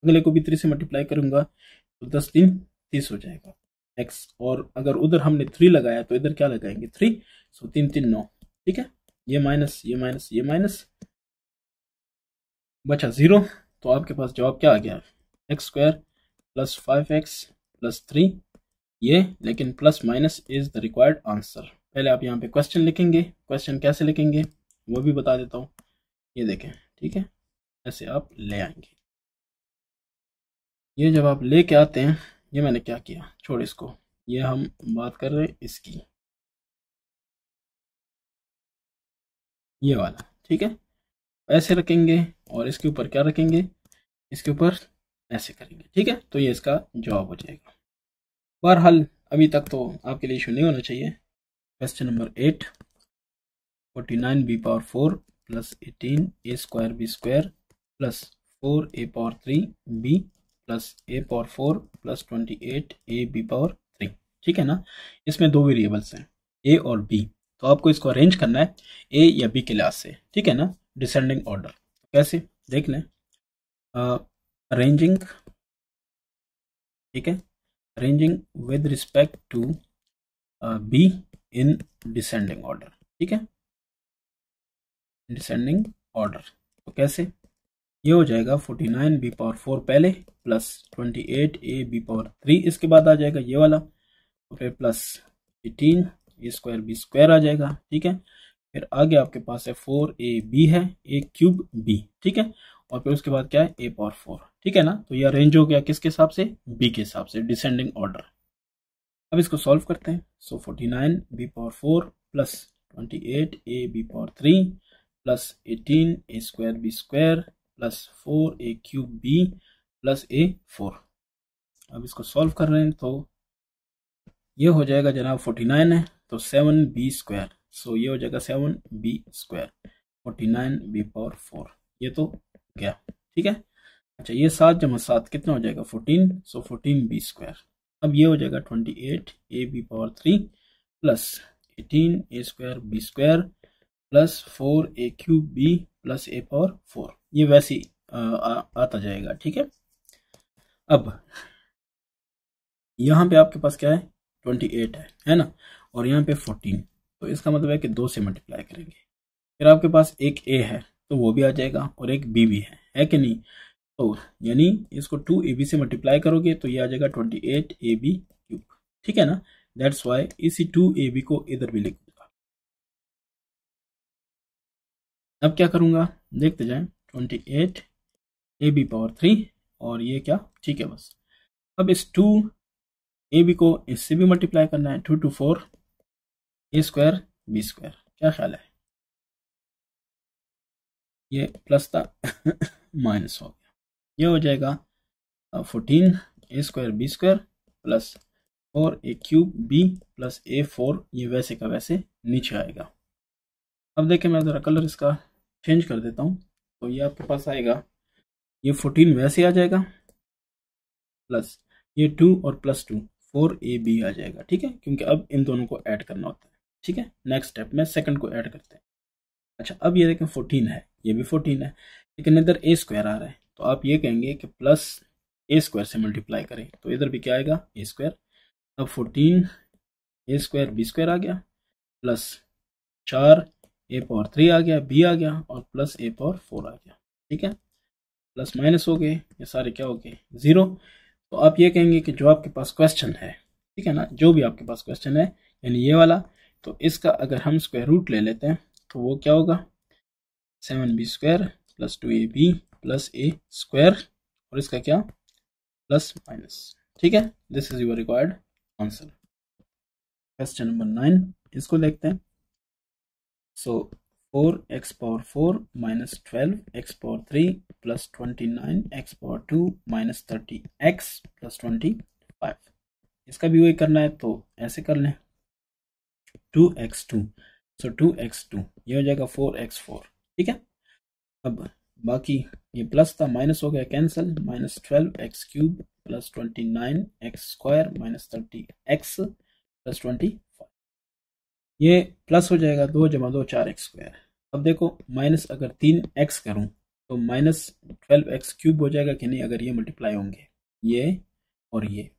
S1: अगले को भी 3 से मल्टीप्लाई करूंगा तो 10 3 30 हो जाएगा x, और अगर उधर हमने 3 लगाया तो इधर क्या लगाएंगे 3, सो 3 3 9। ठीक है, ये माइनस ये माइनस ये माइनस, बचा 0। तो आपके पास जवाब क्या आ गया, x² + 5x + 3 ये, लेकिन plus minus is the required answer. पहले आप यहाँ पे क्वेश्चन लिखेंगे, क्वेश्चन कैसे लिखेंगे वो भी बता देता हूँ, ये देखें। ठीक है, ऐसे आप ले आएंगे। ये जब आप लेके आते हैं, ये मैंने क्या किया, छोड़ इसको, ये हम बात कर रहे हैं इसकी, ये वाला। ठीक है, ऐसे रखेंगे और इसके ऊपर क्या रखेंगे, इसके ऊपर ऐसे करेंगे। ठीक है, तो ये इसका जवाब हो जाएगा। बहरहाल अभी तक तो आपके लिए इशू नहीं होना चाहिए। Question number 8, 49b⁴ + 18a²b² + 4a⁴b + a⁴ + 28ab⁴। ठीक है ना, इसमें 2 वेरिएबल्स हैं a और b, तो आपको इसको अरेंज करना है a या b के लिहाज से। ठीक है ना, डिसेंडिंग ऑर्डर। कैसे देख लें, अरेंजिंग, ठीक है, arranging with respect to b in descending order. ठीक है, डिसेंडिंग ऑर्डर, तो कैसे, ये हो जाएगा 49b⁴ पहले प्लस 28ab⁴ इसके बाद आ जाएगा ये वाला, तो फिर प्लस 18a²b² आ जाएगा, ठीक है। फिर आगे आपके पास है 4ab है, a³ ठीक है, और फिर उसके बाद क्या है a⁴, ठीक है ना। तो ये अरेंज हो गया किसके हिसाब से, b के हिसाब से, डिसेंडिंग ऑर्डर। अब इसको सॉल्व करते हैं। सो 49b⁴ plus 28ab⁴ plus 18a²b² plus 4a³ plus a⁴। अब इसको सॉल्व कर रहे हैं तो ये हो जाएगा जनाब 49 है तो 7b², सो ये हो जाएगा 7b², 49b⁴, ये तो गया, ठीक है। अच्छा ये 7 जमा 7 कितना हो जाएगा 14, सो 14b²। अब ये हो जाएगा 28ab⁴ plus 18a²b² plus 4a³ plus a⁴, ये वैसे आता जाएगा, ठीक है। अब यहाँ पे आपके पास क्या है 28 है ना, और यहाँ पे 14, तो इसका मतलब है कि 2 से मल्टीप्लाई करेंगे। फिर आपके पास एक a है तो वो भी आ जाएगा, और एक b भी है कि नहीं, तो यानी इसको 2ab से मल्टीप्लाई करोगे तो ये आ जाएगा 28ab⁵, ठीक है ना। दैट्स वाई इसी 2ab को इधर भी लिख दूंगा। अब क्या करूंगा देखते जाएं, 28ab⁴ और ये क्या, ठीक है बस। अब इस 2ab को इससे भी मल्टीप्लाई करना है, 2 to 4 a² b², क्या ख्याल है, ये प्लस था माइनस हो गया, ये हो जाएगा 14 a² b² plus 4a³ b plus a⁴, ये वैसे का वैसे नीचे आएगा। अब देखें मैं ज़रा कलर इसका चेंज कर देता हूँ, तो ये आपके पास आएगा, ये 14 वैसे आ जाएगा प्लस ये 2 और प्लस 2 4ab आ जाएगा, ठीक है, क्योंकि अब इन दोनों को ऐड करना होता है, ठीक है। नेक्स्ट स्टेप में सेकंड को ऐड करते हैं। अच्छा अब ये देखें 14 है, ये भी 14 है, लेकिन इधर a² आ रहा है, तो आप ये कहेंगे कि प्लस a² से मल्टीप्लाई करें, तो इधर भी क्या आएगा a²। अब 14 a² b² आ गया प्लस 4 a⁴ आ गया, b आ गया, और प्लस a⁴ आ गया, ठीक है। प्लस माइनस हो गए, ये सारे क्या हो गए 0। तो आप ये कहेंगे कि जो आपके पास क्वेश्चन है, ठीक है ना, जो भी आपके पास क्वेश्चन है यानी ये वाला, तो इसका अगर हम स्क्वायर रूट ले लेते हैं तो वो क्या होगा 7b² plus 2ab plus a², और इसका क्या प्लस माइनस, ठीक है। This is your required answer. Question number 9 इसको देखते हैं। सो 4x⁴ minus 12x⁴ plus 29x⁴ minus 30x plus 25, इसका भी वही करना है, तो ऐसे कर लें 2x2, सो 2x2 ये हो जाएगा 4x4, ठीक है। अब बाकी ये प्लस था माइनस हो गया cancel, minus 12x³ plus 29x² minus 30x plus 25, ये प्लस हो जाएगा 2 जमा 2 4x²। अब देखो माइनस अगर 3x करूं तो माइनस 12x³ हो जाएगा कि नहीं, अगर ये मल्टीप्लाई होंगे ये और ये,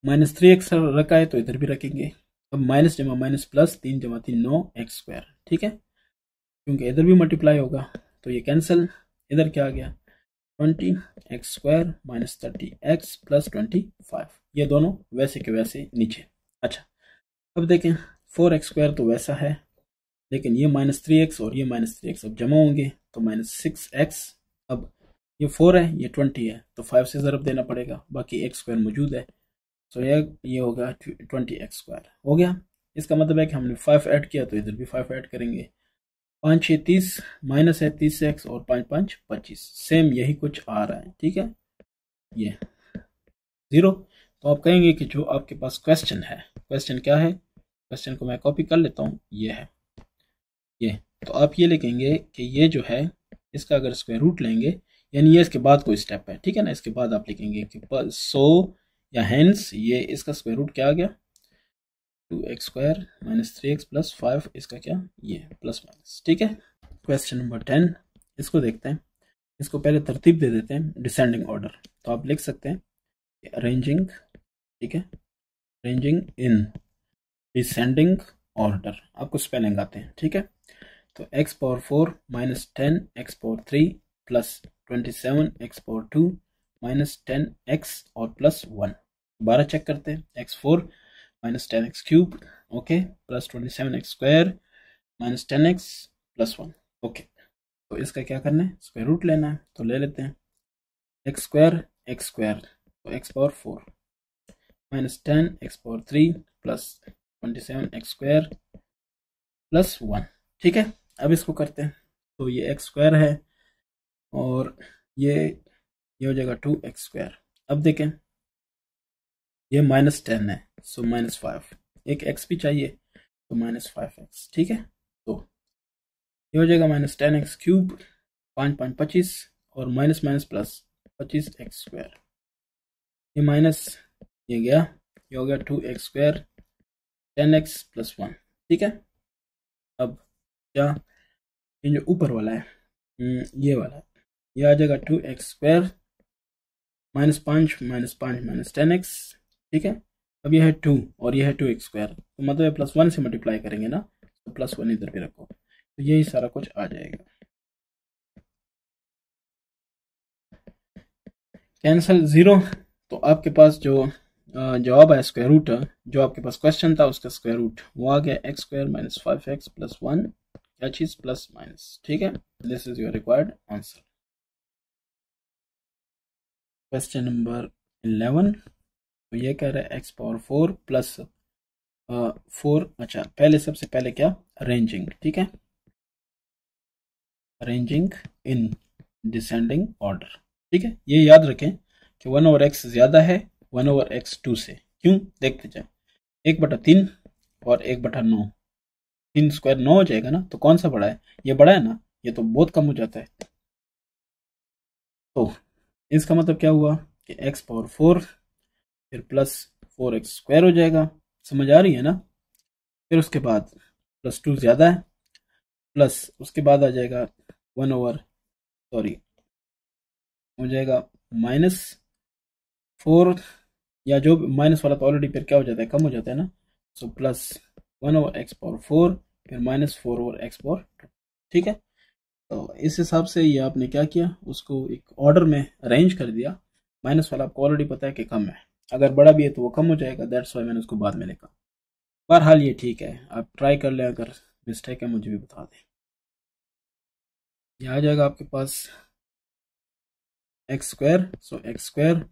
S1: माइनस 3x रखा है तो इधर भी रखेंगे। अब माइनस जमा माइनस प्लस 3 जमा 3 9x², ठीक है, क्योंकि इधर भी मल्टीप्लाई होगा तो ये कैंसिल, इधर क्या आ गया 20x² माइनस 30x प्लस 25, ये दोनों वैसे के वैसे नीचे। अच्छा अब देखें 4x² तो वैसा है, लेकिन ये माइनस 3x और ये माइनस 3x अब जमा होंगे तो माइनस 6x, अब ये 4 है ये 20 है तो 5 से ज़रब देना पड़ेगा, बाकी x² मौजूद है, तो ये होगा 20x² हो गया। इसका मतलब है कि हमने 5 ऐड किया तो इधर भी 5 ऐड करेंगे, 5 6 30 माइनस है 30x और 5 5 25, सेम यही कुछ आ रहा है, ठीक है, ये 0। तो आप कहेंगे कि जो आपके पास क्वेश्चन है, क्वेश्चन क्या है, क्वेश्चन को मैं कॉपी कर लेता हूँ, ये है ये, तो आप ये लिखेंगे कि ये जो है इसका अगर स्क्वायर रूट लेंगे, यानी ये इसके बाद कोई स्टेप है, ठीक है ना, इसके बाद आप लिखेंगे कि सो या हेंस ये इसका स्क्वायर रूट क्या आ गया 2x² माइनस 3x प्लस 5, इसका क्या ये प्लस माइनस, ठीक है। क्वेश्चन नंबर 10 इसको देखते हैं। इसको पहले तरतीब दे देते हैं डिसेंडिंग ऑर्डर, तो आप लिख सकते हैं अरेंजिंग, ठीक है, अरेंजिंग इन डिसेंडिंग ऑर्डर, आपको स्पेलिंग आते हैं, ठीक है। तो x⁴ minus 10x⁴ plus 27x⁴ -10x और +1। दोबारा चेक करते हैं, x4 -10x cube, okay, plus 27x square -10x +1, okay. तो इसका क्या करना है, स्क्वायर रूट लेना है, तो ले लेते हैं x स्क्वायर तो x power 4 -10 x power 3 plus 27x square +1, ठीक है। अब इसको करते हैं, तो ये x स्क्वायर है और ये हो जाएगा 2x स्क्वायर। अब देखें ये -10 है, सो -5, एक x भी चाहिए तो -5x, ठीक है। तो ये हो जाएगा -10x क्यूब, 5 5 25 और minus minus plus 25x square, ये माइनस ये गया, ये हो गया 2x स्क्वायर 10x +1, ठीक है। अब क्या, ये जो ऊपर वाला है ये वाला, ये आ जाएगा 2x स्क्वायर -5 -5 -10x, ठीक है। अब ये है 2 और ये है 2x स्क्वायर, तो मतलब +1 से मल्टीप्लाई करेंगे ना, तो +1 इधर भी रखो, तो यही सारा कुछ आ जाएगा। कैंसल 0, तो आपके पास जो जवाब है स्क्वायर रूट, जो आपके पास क्वेश्चन था उसका स्क्वायर रूट वो आ गया x स्क्वायर -5x +1, क्या चीज प्लस माइनस, ठीक है। This is your required answer. Question number 11, तो ये कह रहा है x पावर 4 प्लस 4, अच्छा पहले सबसे पहले क्या, अरेंजिंग, ठीक है, अरेंजिंग इन डिसेंडिंग ऑर्डर, ठीक है। ये याद रखें कि 1/x ज्यादा है 1/x 2 से, क्यों देखते जाए, 1/3 और 1/9, 3 स्क्वायर 9 हो जाएगा ना, तो कौन सा बड़ा है, ये बड़ा है ना, ये तो बहुत कम हो जाता है। तो इसका मतलब क्या हुआ कि x पावर 4 फिर प्लस 4x स्क्वायर हो जाएगा, समझ आ रही है ना। फिर उसके बाद +2 ज्यादा है, प्लस उसके बाद आ जाएगा 1/, हो जाएगा -4, या जो माइनस वाला तो ऑलरेडी फिर क्या हो जाता है, कम हो जाता है ना, सो प्लस 1/x पावर 4 फिर -4/x पावर 2, ठीक है। तो इस हिसाब से ये आपने क्या किया, उसको एक ऑर्डर में अरेंज कर दिया। माइनस वाला आपको ऑलरेडी पता है कि कम है, अगर बड़ा भी है तो वो कम हो जाएगा, दैट्स वाई मैंने उसको बाद में लिखा। बहरहाल ये ठीक है, आप ट्राई कर लें, अगर मिस्टेक है मुझे भी बता दें। ये आ जाएगा आपके पास x स्क्वायर, सो x स्क्वायर,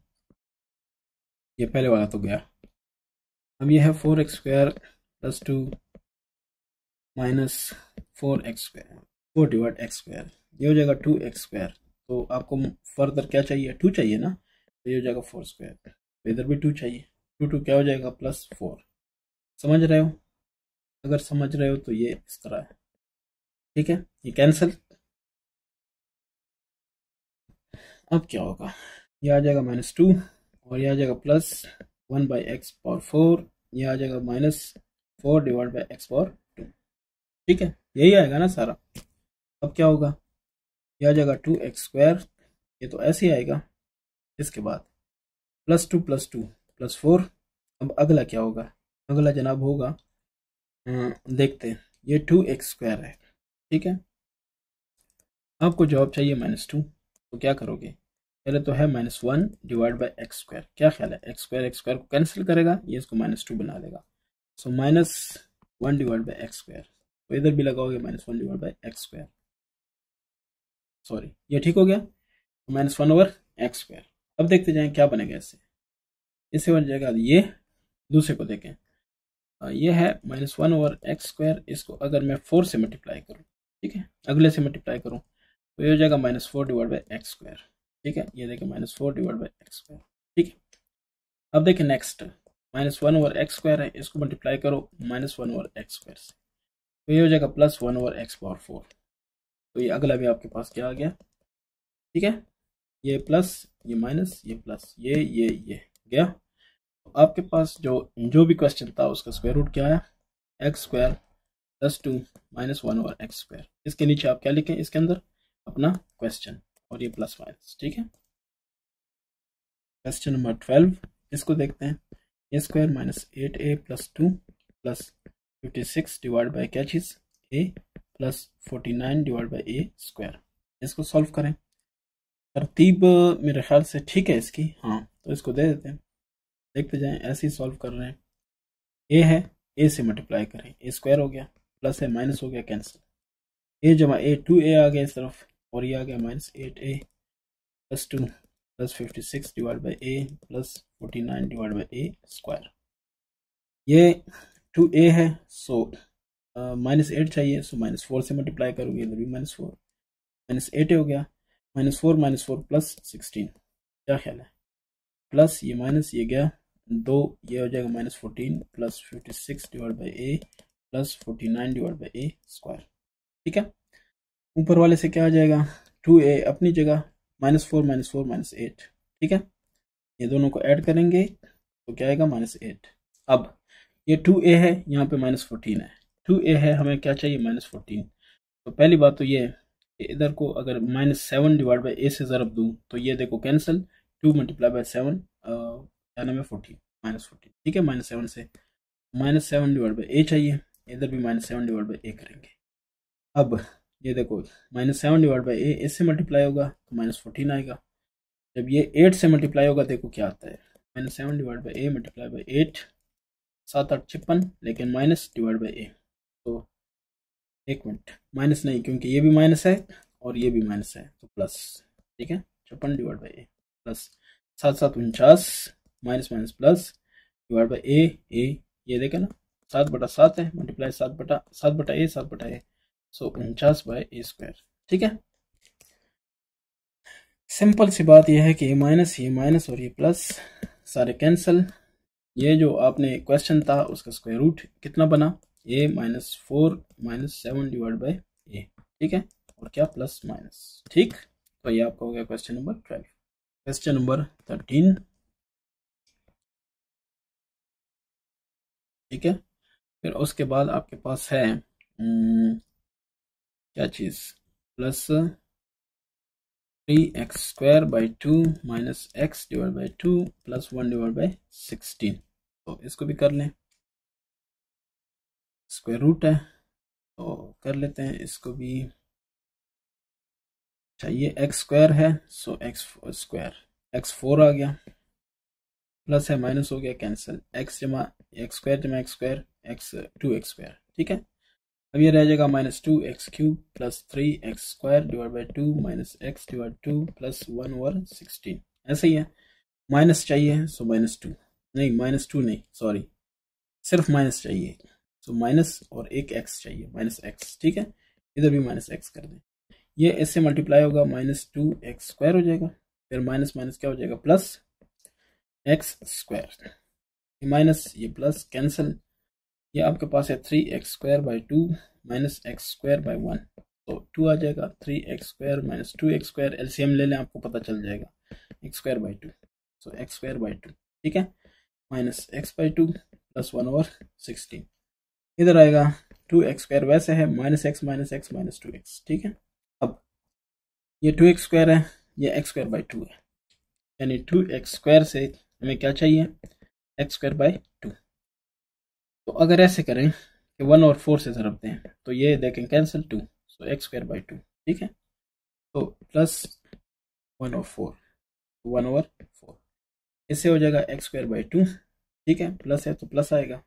S1: ये पहले वाला तो गया। अब ये है 4x square +2 -4x square 4 divide x square, ये हो जाएगा 2x स्क्वायर। तो आपको फर्दर क्या चाहिए, 2 चाहिए ना, तो ये हो जाएगा 4 स्क्वायर, तो इधर भी 2 चाहिए, 2 क्या हो जाएगा +4, समझ रहे हो, अगर समझ रहे हो तो ये इस तरह है, ठीक है। ये कैंसिल, अब क्या होगा, ये आ जाएगा -2 और ये आ जाएगा +1/x पावर 4, ये आ जाएगा -4 डिवाइड बाई x पावर 2, ठीक है, यही आएगा ना सारा। अब क्या होगा, ये आ जाएगा 2x स्क्वायर, ये तो ऐसे ही आएगा, इसके बाद +2 +2 +4। अब अगला क्या होगा, अगला जनाब होगा, देखते हैं, ये 2x स्क्वायर है, ठीक है। आपको जवाब चाहिए -2, तो क्या करोगे, पहले तो है -1 डिवाइड बाई x स्क्वायर, क्या ख्याल है, x स्क्वायर को कैंसिल करेगा, ये इसको -2 बना देगा, सो -1 डिवाइड बाई x स्क्वायर, तो इधर भी लगाओगे -1 divide by x square, sorry ये ठीक हो गया, -1/x स्क्वायर। अब देखते जाएं क्या बनेगा, इससे बन जाएगा, ये दूसरे को देखें, ये है -1/x स्क्वायर, इसको अगर मैं 4 से मल्टीप्लाई करूँ, ठीक है, अगले से मल्टीप्लाई करूँ, तो ये हो जाएगा -4 डिवाइड बाई x स्क्वायर, ठीक है, ये देखें -4 डिवाइड बाई x स्क्वायर, ठीक है। अब देखें नेक्स्ट, -1/x स्क्वायर है, इसको मल्टीप्लाई करो -1/x स्क्वायर से, तो ये हो जाएगा +1/x पावर 4, तो ये अगला भी आपके पास क्या आ गया, ठीक है, ये प्लस ये माइनस ये प्लस ये गया। तो आपके पास जो भी क्वेश्चन था उसका स्क्वायर रूट क्या है, x स्क्वायर +2 -1/x स्क्वायर, इसके नीचे आप क्या लिखें, इसके अंदर अपना क्वेश्चन और ये प्लस माइनस, ठीक है। क्वेश्चन नंबर 12, इसको देखते हैं, a square -8a + 2 + 56 divide by क्या चीज़ a + 49 divide by a square, इसको सॉल्व करें। तरतीब मेरे ख्याल से ठीक है इसकी। हाँ, तो इसको दे देते हैं, देखते जाएं, ऐसे ही सॉल्व कर रहे हैं। ए है, ए से मल्टीप्लाई करें, ए स्क्वायर हो गया, प्लस है माइनस हो गया कैंसिल, ए जमा ए 2a आ गया इस तरफ, और ये आ गया -8a plus 2 plus 56 divide by A plus 49 divide by A square. ये 2a है, सो -8 चाहिए, सो -4 से मल्टीप्लाई करोगे, इधर भी -4, -8 हो गया, -4 प्लस 16, क्या ख्याल है, प्लस ये माइनस ये गया 2, ये हो जाएगा -14 plus 56 divide by A plus 49 divide by A square. ठीक है, ऊपर वाले से क्या आ जाएगा, 2a अपनी जगह, -4 -8। ठीक है, ये दोनों को ऐड करेंगे तो क्या आएगा, -8। अब ये 2a है, यहाँ पे -14 है, 2a है, हमें क्या चाहिए, -14। तो पहली बात तो ये इधर को अगर -7 डिवाइड बाई ए से ज़रब दूँ तो ये देखो कैंसिल, 2 मल्टीप्लाई बाई 7 क्या नाम है, 14, -14। ठीक है, -7 से -7 डिवाइड बाई ए चाहिए, इधर भी -7 डिवाइड बाई ए करेंगे। अब ये देखो -7 डिवाइड बाई ए, इससे मल्टीप्लाई होगा तो -14 आएगा। जब ये 8 से मल्टीप्लाई होगा, देखो क्या आता है, -7 divide by A multiply by 8, 7 8 56, लेकिन माइनस डिवाइड बाई ए, तो एक मिनट, माइनस नहीं, क्योंकि ये भी माइनस है और ये भी माइनस है, तो प्लस। ठीक है, 56 divide by A plus 7 7 49, minus minus plus divide by A, ये देखे ना, 7/7 है, मल्टीप्लाई 7/ए, सो 49 बाई ए स्क्वायर। ठीक है, सिंपल सी बात यह है कि ये माइनस और ये प्लस सारे कैंसिल। ये जो आपने क्वेश्चन था उसका स्क्वायर रूट कितना बना, a -4 -7 डिवाइड बाई ए। ठीक है, और क्या, प्लस माइनस। ठीक, तो ये आपका हो गया क्वेश्चन नंबर 12। Question number 13। ठीक है, फिर उसके बाद आपके पास है क्या चीज़, plus 3x² by 2 minus x divide by 2 plus 1 divide by 16। तो इसको भी कर लें, स्क्वायर रूट है तो कर लेते हैं इसको भी। चाहिए x² है, सो x² x4 आ गया, प्लस है माइनस हो गया कैंसिल, x जमा x² जमा x² x2x²। ठीक है, अब ये रह जाएगा -2x³ plus 3x² divide by 2 minus x divide 2 plus 1/16। ऐसे ही है, माइनस चाहिए सो -2, नहीं -2 नहीं, सॉरी, सिर्फ माइनस चाहिए, सो माइनस और एक x चाहिए, -x। ठीक है, इधर भी -x कर दें, ये इससे मल्टीप्लाई होगा, -2x² हो जाएगा, फिर माइनस माइनस क्या हो जाएगा, प्लस x², माइनस ये प्लस कैंसिल, ये आपके पास है 3x² by 2 minus x² by 1, तो 2 आ जाएगा, 3x² माइनस 2x², एलसीएम ले लें, आपको पता चल जाएगा, x² by 2, so x² by 2। ठीक है, माइनस x बाई 2 प्लस 1/16, इधर आएगा 2x² वैसे है, -x माइनस 2x। ठीक है, अब ये 2x² है, ये x² बाई 2 है, यानी 2x² से हमें क्या चाहिए, x² बाई 2। तो अगर ऐसे करें कि 1 और 4 से ज़रब दें तो ये देखें कैंसिल 2, सो x² बाई 2। ठीक है, तो प्लस 1 और 4, 1/4, इससे हो जाएगा x² बाई 2। ठीक है, प्लस है तो प्लस आएगा।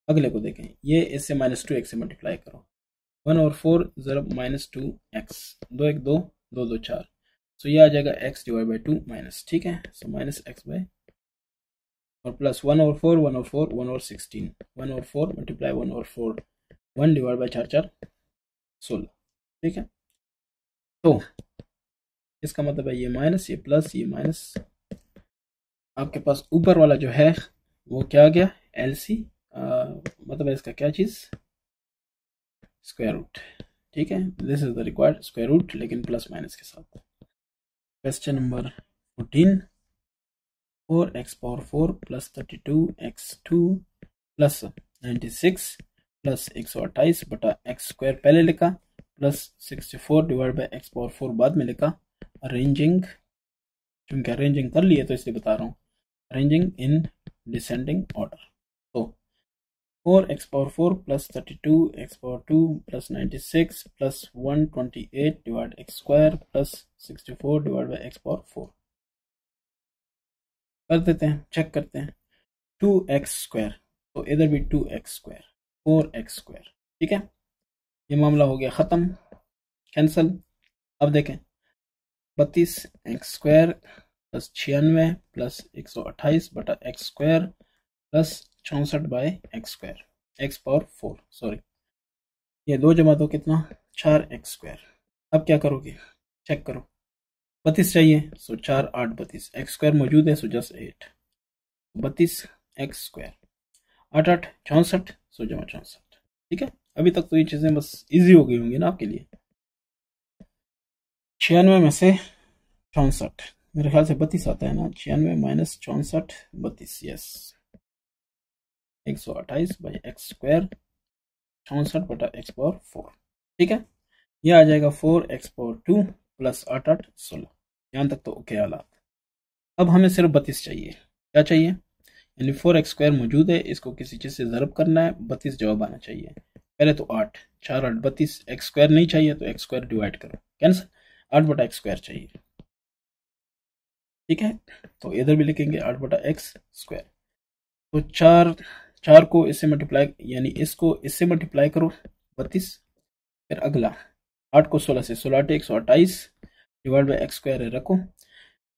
S1: अगले को देखें, ये इससे -2x से मल्टीप्लाई करो, 1 और 4 ज़रब -2x, 2 1 2 2 2 4, सो ये आ जाएगा x डिवाइड बाई 2 माइनस। ठीक है, सो -x बाई और प्लस 1 और 4 1 और 4 1/16, 1 और 4 मल्टीप्लाई 1 और 4, 1 डिवाइड बाई 4 4 16। ठीक है, तो इसका मतलब है ये माइनस, ये प्लस, ये माइनस, आपके पास ऊपर वाला जो है वो क्या आ गया, एलसी, मतलब है इसका क्या चीज़, स्क्वायर रूट। ठीक है, this is the required square root, लेकिन प्लस माइनस के साथ। Question number 14, 4x power 4 plus 32x2 plus 96 plus 128 बटा x² पहले लिखा, plus 64 divide by x power 4 बाद में लिखा। अरेंजिंग, क्योंकि अरेंजिंग कर लिए तो इसलिए बता रहा हूँ, अरेंजिंग इन डिसेंडिंग ऑर्डर। तो 4x power 4 plus 32x power 2 plus 96 plus 128 divide x square plus 64 divide by x power 4 कर देते हैं, चेक करते हैं। 2x स्क्वायर, तो इधर भी 2x स्क्वायर, 4x स्क्वायर, ठीक है। ये मामला हो गया ख़त्म, कैंसिल। अब देखें 32x स्क्वायर प्लस 96 प्लस 128 बटा x square plus 64 by X square, x power 4, sorry, ये 2 जमा 2 कितना, 4x स्क्वायर। अब क्या करोगे, चेक करो, 32 चाहिए, सो 4 8 32, एक्स स्क्वायर मौजूद है, सो जस्ट 8, 32 एक्स स्क्वायर, 8 8 64, सो जमा 64, ठीक है। अभी तक तो ये चीज़ें बस इजी हो गई होंगी ना आपके लिए। 96 में से 64, मेरे ख्याल से 32 आता है ना, 96 minus 64 32, yes, 128 by X square 64 बटा एक्स पावर 4, ठीक है। यह आ जाएगा 4x पावर 2 प्लस 8 8 16, यहाँ तक तो ओके हालात। अब हमें सिर्फ 32 चाहिए, क्या चाहिए, यानी 4x स्क्वायर मौजूद है, इसको किसी चीज़ से ज़रब करना है, 32 जवाब आना चाहिए। पहले तो 8 4 8 32, एक्स स्क्वायर नहीं चाहिए तो एक्स स्क्वायर डिवाइड करो, कैंसिल, 8 बटा एक्स स्क्वायर चाहिए, ठीक है। तो इधर भी लिखेंगे 8 बटा एक्स स्क्वायर, तो 4 को इससे मल्टीप्लाई, यानी इसको इससे मल्टीप्लाई करो 32, फिर अगला 8 को 16 से, 16 8 128 डिवाइड बाई एक्स स्क्वायर रखो,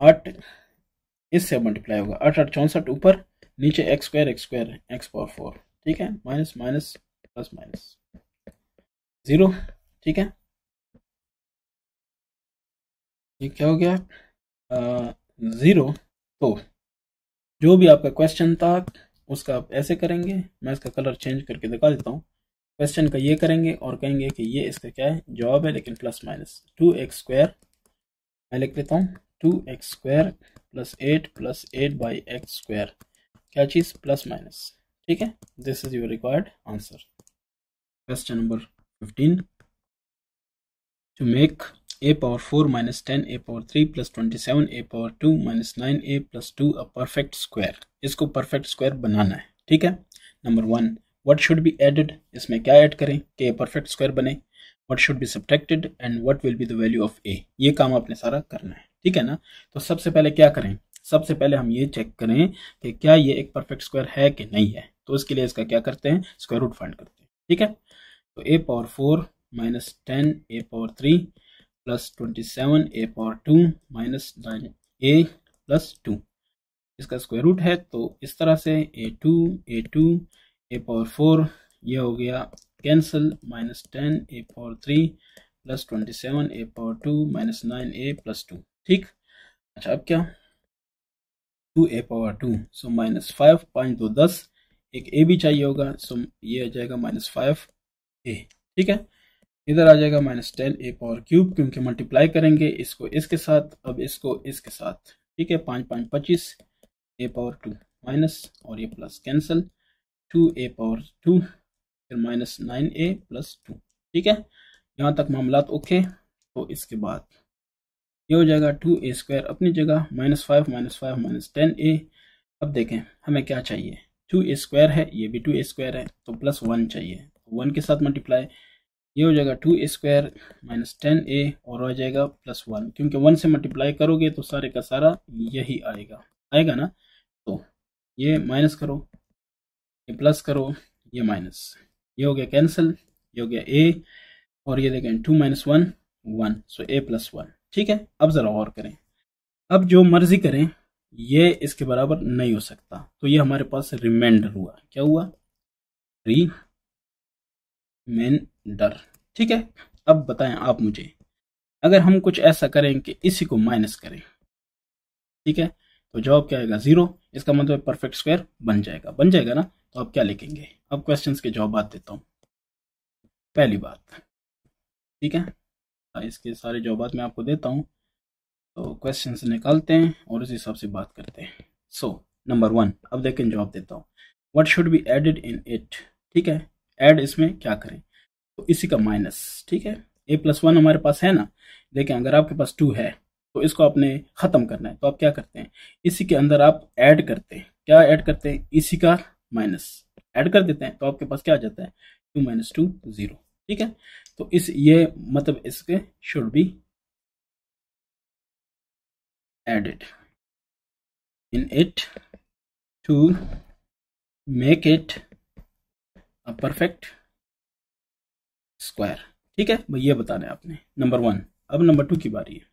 S1: 8 इससे मल्टीप्लाई होगा, 8 8 64 ऊपर, नीचे एक्स स्क्वायर एक्स पावर 4, ठीक है, माइनस माइनस प्लस माइनस 0, ठीक है। ये क्या हो गया, 0। तो जो भी आपका क्वेश्चन था उसका आप ऐसे करेंगे, मैं इसका कलर चेंज करके दिखा देता हूँ। क्वेश्चन का ये करेंगे और कहेंगे कि ये इसका क्या है, जवाब है, लेकिन प्लस माइनस 2x स्क्वायर, मैं लिख लेता हूँ 2x square plus 8 by X square, क्या चीज़, प्लस माइनस, ठीक है। This is your required answer. Question number 15, to make a power 4 minus 10 a power 3 plus 27 a power 2 minus 9a plus 2 a perfect square, इसको perfect square बनाना है, ठीक है। Number 1, what should be added, इसमें क्या add करें कि perfect square बने, what should be subtracted and what will be the value of a, ये काम आपने सारा करना है, ठीक है ना। तो सबसे पहले क्या करें, सबसे पहले हम ये चेक करें कि क्या ये एक परफेक्ट स्क्वायर है कि नहीं है, तो उसके लिए इसका क्या करते हैं, स्क्वायर रूट फाइंड करते हैं, ठीक है। तो a power 4 minus 10 a power 3 plus 27 a power 2 minus 9a plus 2, इसका स्क्वायर रूट है, तो इस तरह से a2 a पावर 4, ये हो गया cancel, minus 10 a power 3 plus 27 a power 2 minus 9a plus 2, ठीक। अच्छा अब क्या, 2a पावर 2, सो माइनस 5, 5 2 10, एक a भी चाहिए होगा, सो ये आ जाएगा माइनस 5a, ठीक है। इधर आ जाएगा माइनस 10 a पावर क्यूब, क्योंकि मल्टीप्लाई करेंगे इसको इसके साथ, अब इसको इसके साथ, ठीक है, 5 5 25 a पावर 2 माइनस, और ये प्लस कैंसिल, 2a पावर 2 फिर माइनस 9a प्लस 2, ठीक है। यहाँ तक मामलात ओके। तो इसके बाद ये हो जाएगा 2a स्क्वायर अपनी जगह, माइनस 5 माइनस 10a। अब देखें हमें क्या चाहिए, 2a स्क्वायर है, ये भी 2a स्क्वायर है, तो प्लस 1 चाहिए, 1 के साथ मल्टीप्लाई, ये हो जाएगा 2a स्क्वायर माइनस 10a और आ जाएगा प्लस 1, क्योंकि 1 से मल्टीप्लाई करोगे तो सारे का सारा यही आएगा ना। तो ये माइनस करो, ये प्लस करो, ये माइनस, ये हो गया कैंसिल, ये हो गया a, और ये देखें 2 माइनस 1 1, सो a प्लस 1, ठीक है। अब ज़रा और करें, अब जो मर्जी करें ये इसके बराबर नहीं हो सकता, तो ये हमारे पास रिमाइंडर हुआ, क्या हुआ, रिमाइंडर, ठीक है। अब बताएं आप मुझे, अगर हम कुछ ऐसा करें कि इसी को माइनस करें, ठीक है, तो जवाब क्या आएगा, 0, इसका मतलब परफेक्ट स्क्वायर बन जाएगा ना। तो आप क्या लिखेंगे, अब क्वेश्चंस के जवाब देता हूं। पहली बात, ठीक है, इसके सारे जवाब मैं आपको देता हूं, तो क्वेश्चंस निकालते हैं और उस हिसाब से बात करते हैं। सो नंबर 1, अब देखें जवाब देता हूँ, what should be added in it, ठीक है, ऐड इसमें क्या करें, तो इसी का माइनस, ठीक है, a प्लस 1 हमारे पास है ना। देखें अगर आपके पास 2 है तो इसको आपने ख़त्म करना है, तो आप क्या करते हैं, इसी के अंदर आप ऐड करते हैं, क्या ऐड करते हैं, इसी का माइनस, ऐड कर देते हैं तो आपके पास क्या आ जाता है 2 - 2 0। ठीक है, तो इस ये मतलब इसके should be added in it to make it a perfect square. ठीक है भाई, ये बताना है आपने नंबर 1। अब नंबर 2 की बारी है।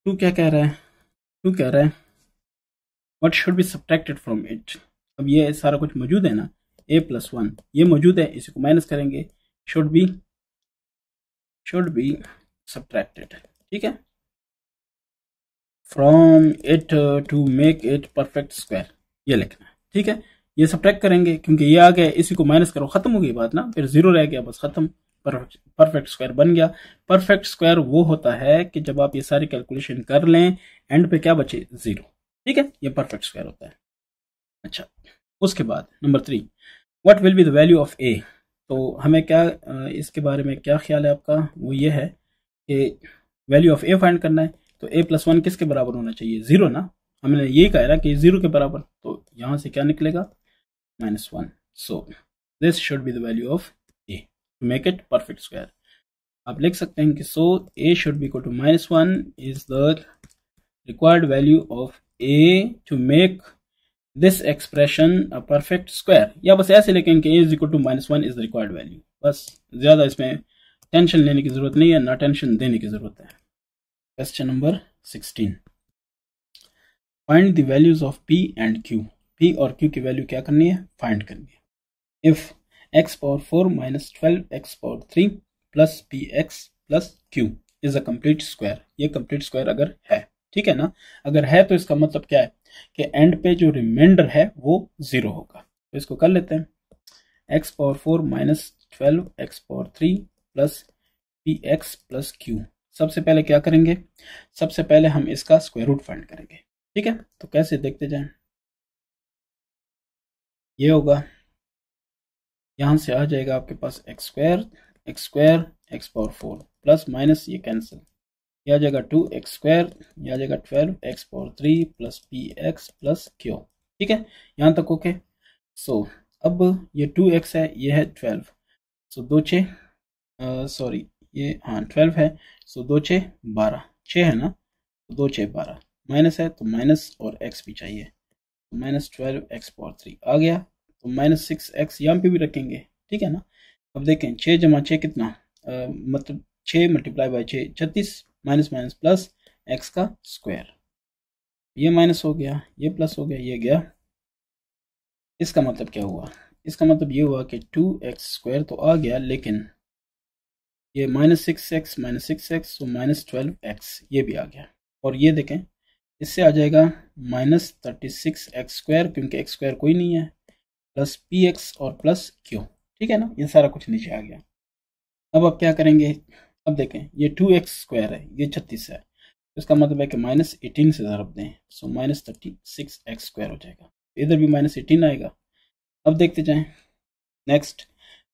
S1: 2 क्या कह रहा है? 2 कह रहा है what should be subtracted from it. अब ये सारा कुछ मौजूद है ना, a+1 ये मौजूद है, इसी को माइनस करेंगे, शुड बी सब्ट्रैक्टेड। ठीक है, from it to make it perfect square, ये लिखना है। ठीक है, ये सब्ट्रैक्ट करेंगे क्योंकि ये आ गया, इसी को माइनस करो, खत्म हो गई बात ना, फिर 0 रह गया, बस खत्म, परफेक्ट स्क्वायर बन गया। परफेक्ट स्क्वायर वो होता है कि जब आप ये सारी कैलकुलेशन कर लें, एंड पे क्या बचे 0। ठीक है, ये परफेक्ट स्क्वायर होता है। अच्छा, उसके बाद number 3, what will be the value of A. तो हमें क्या इसके बारे में क्या ख्याल है आपका? वो ये है कि वैल्यू ऑफ ए फाइंड करना है, तो a+1 किसके बराबर होना चाहिए? 0 ना, हमने यही कहा ना कि 0 के बराबर, तो यहां से क्या निकलेगा -1। So this should be the value of A to make it perfect square. आप लिख सकते हैं कि so A should be equal to -1 is the required value of A to make this expression a perfect square, या बस ऐसे लिखेंगे कि a is equal to -1 is the required value. बस ज्यादा इसमें टेंशन लेने की जरूरत नहीं है, ना टेंशन देने की जरूरत है। Question number 16, find the values of p and q। p और q की वैल्यू क्या करनी है? फाइंड करनी है। If x⁴ - 12x⁴ plus px plus q is a complete square, ये कंप्लीट स्क्वायर अगर है, ठीक है ना, अगर है तो इसका मतलब क्या है कि एंड पे जो रिमाइंडर है वो 0 होगा। तो इसको कर लेते हैं, x⁴ - 12x⁴ plus px plus q। सबसे पहले क्या करेंगे? सबसे पहले हम इसका स्क्वायर रूट फाइंड करेंगे। ठीक है, तो कैसे देखते जाएं। ये होगा, यहां से आ जाएगा आपके पास x² x⁴ प्लस माइनस ये कैंसिल, यह आ जाएगा 2x², यह आ जाएगा 12x⁴ plus px plus q। ठीक है, यहां तक ओके। सो अब ये 2x है, ये है 12, सो 2 6 सॉरी ये हाँ 12 है, सो 2 6 12, 6 है ना, तो 2 6 12, माइनस है तो माइनस और x भी चाहिए, तो -12x⁴ आ गया, तो -6x यहाँ पे भी रखेंगे। ठीक है ना, अब देखें 6 जमा 6 कितना, मतलब 6 multiply by 6 36, minus minus plus x का स्क्वायर, ये माइनस हो गया, ये प्लस हो गया, ये गया। इसका मतलब क्या हुआ? इसका मतलब ये हुआ कि 2x² तो आ गया, लेकिन ये -6x तो -12x ये भी आ गया, और ये देखें इससे आ जाएगा -36x², क्योंकि x² कोई नहीं है, प्लस px और प्लस q। ठीक है ना, ये सारा कुछ नीचे आ गया। अब आप क्या करेंगे? अब देखें ये 2x² है, ये 36 है, तो इसका मतलब है कि -18 से ज़रब दें, सो -36x² हो जाएगा, इधर भी -18 आएगा। अब देखते जाएं, नेक्स्ट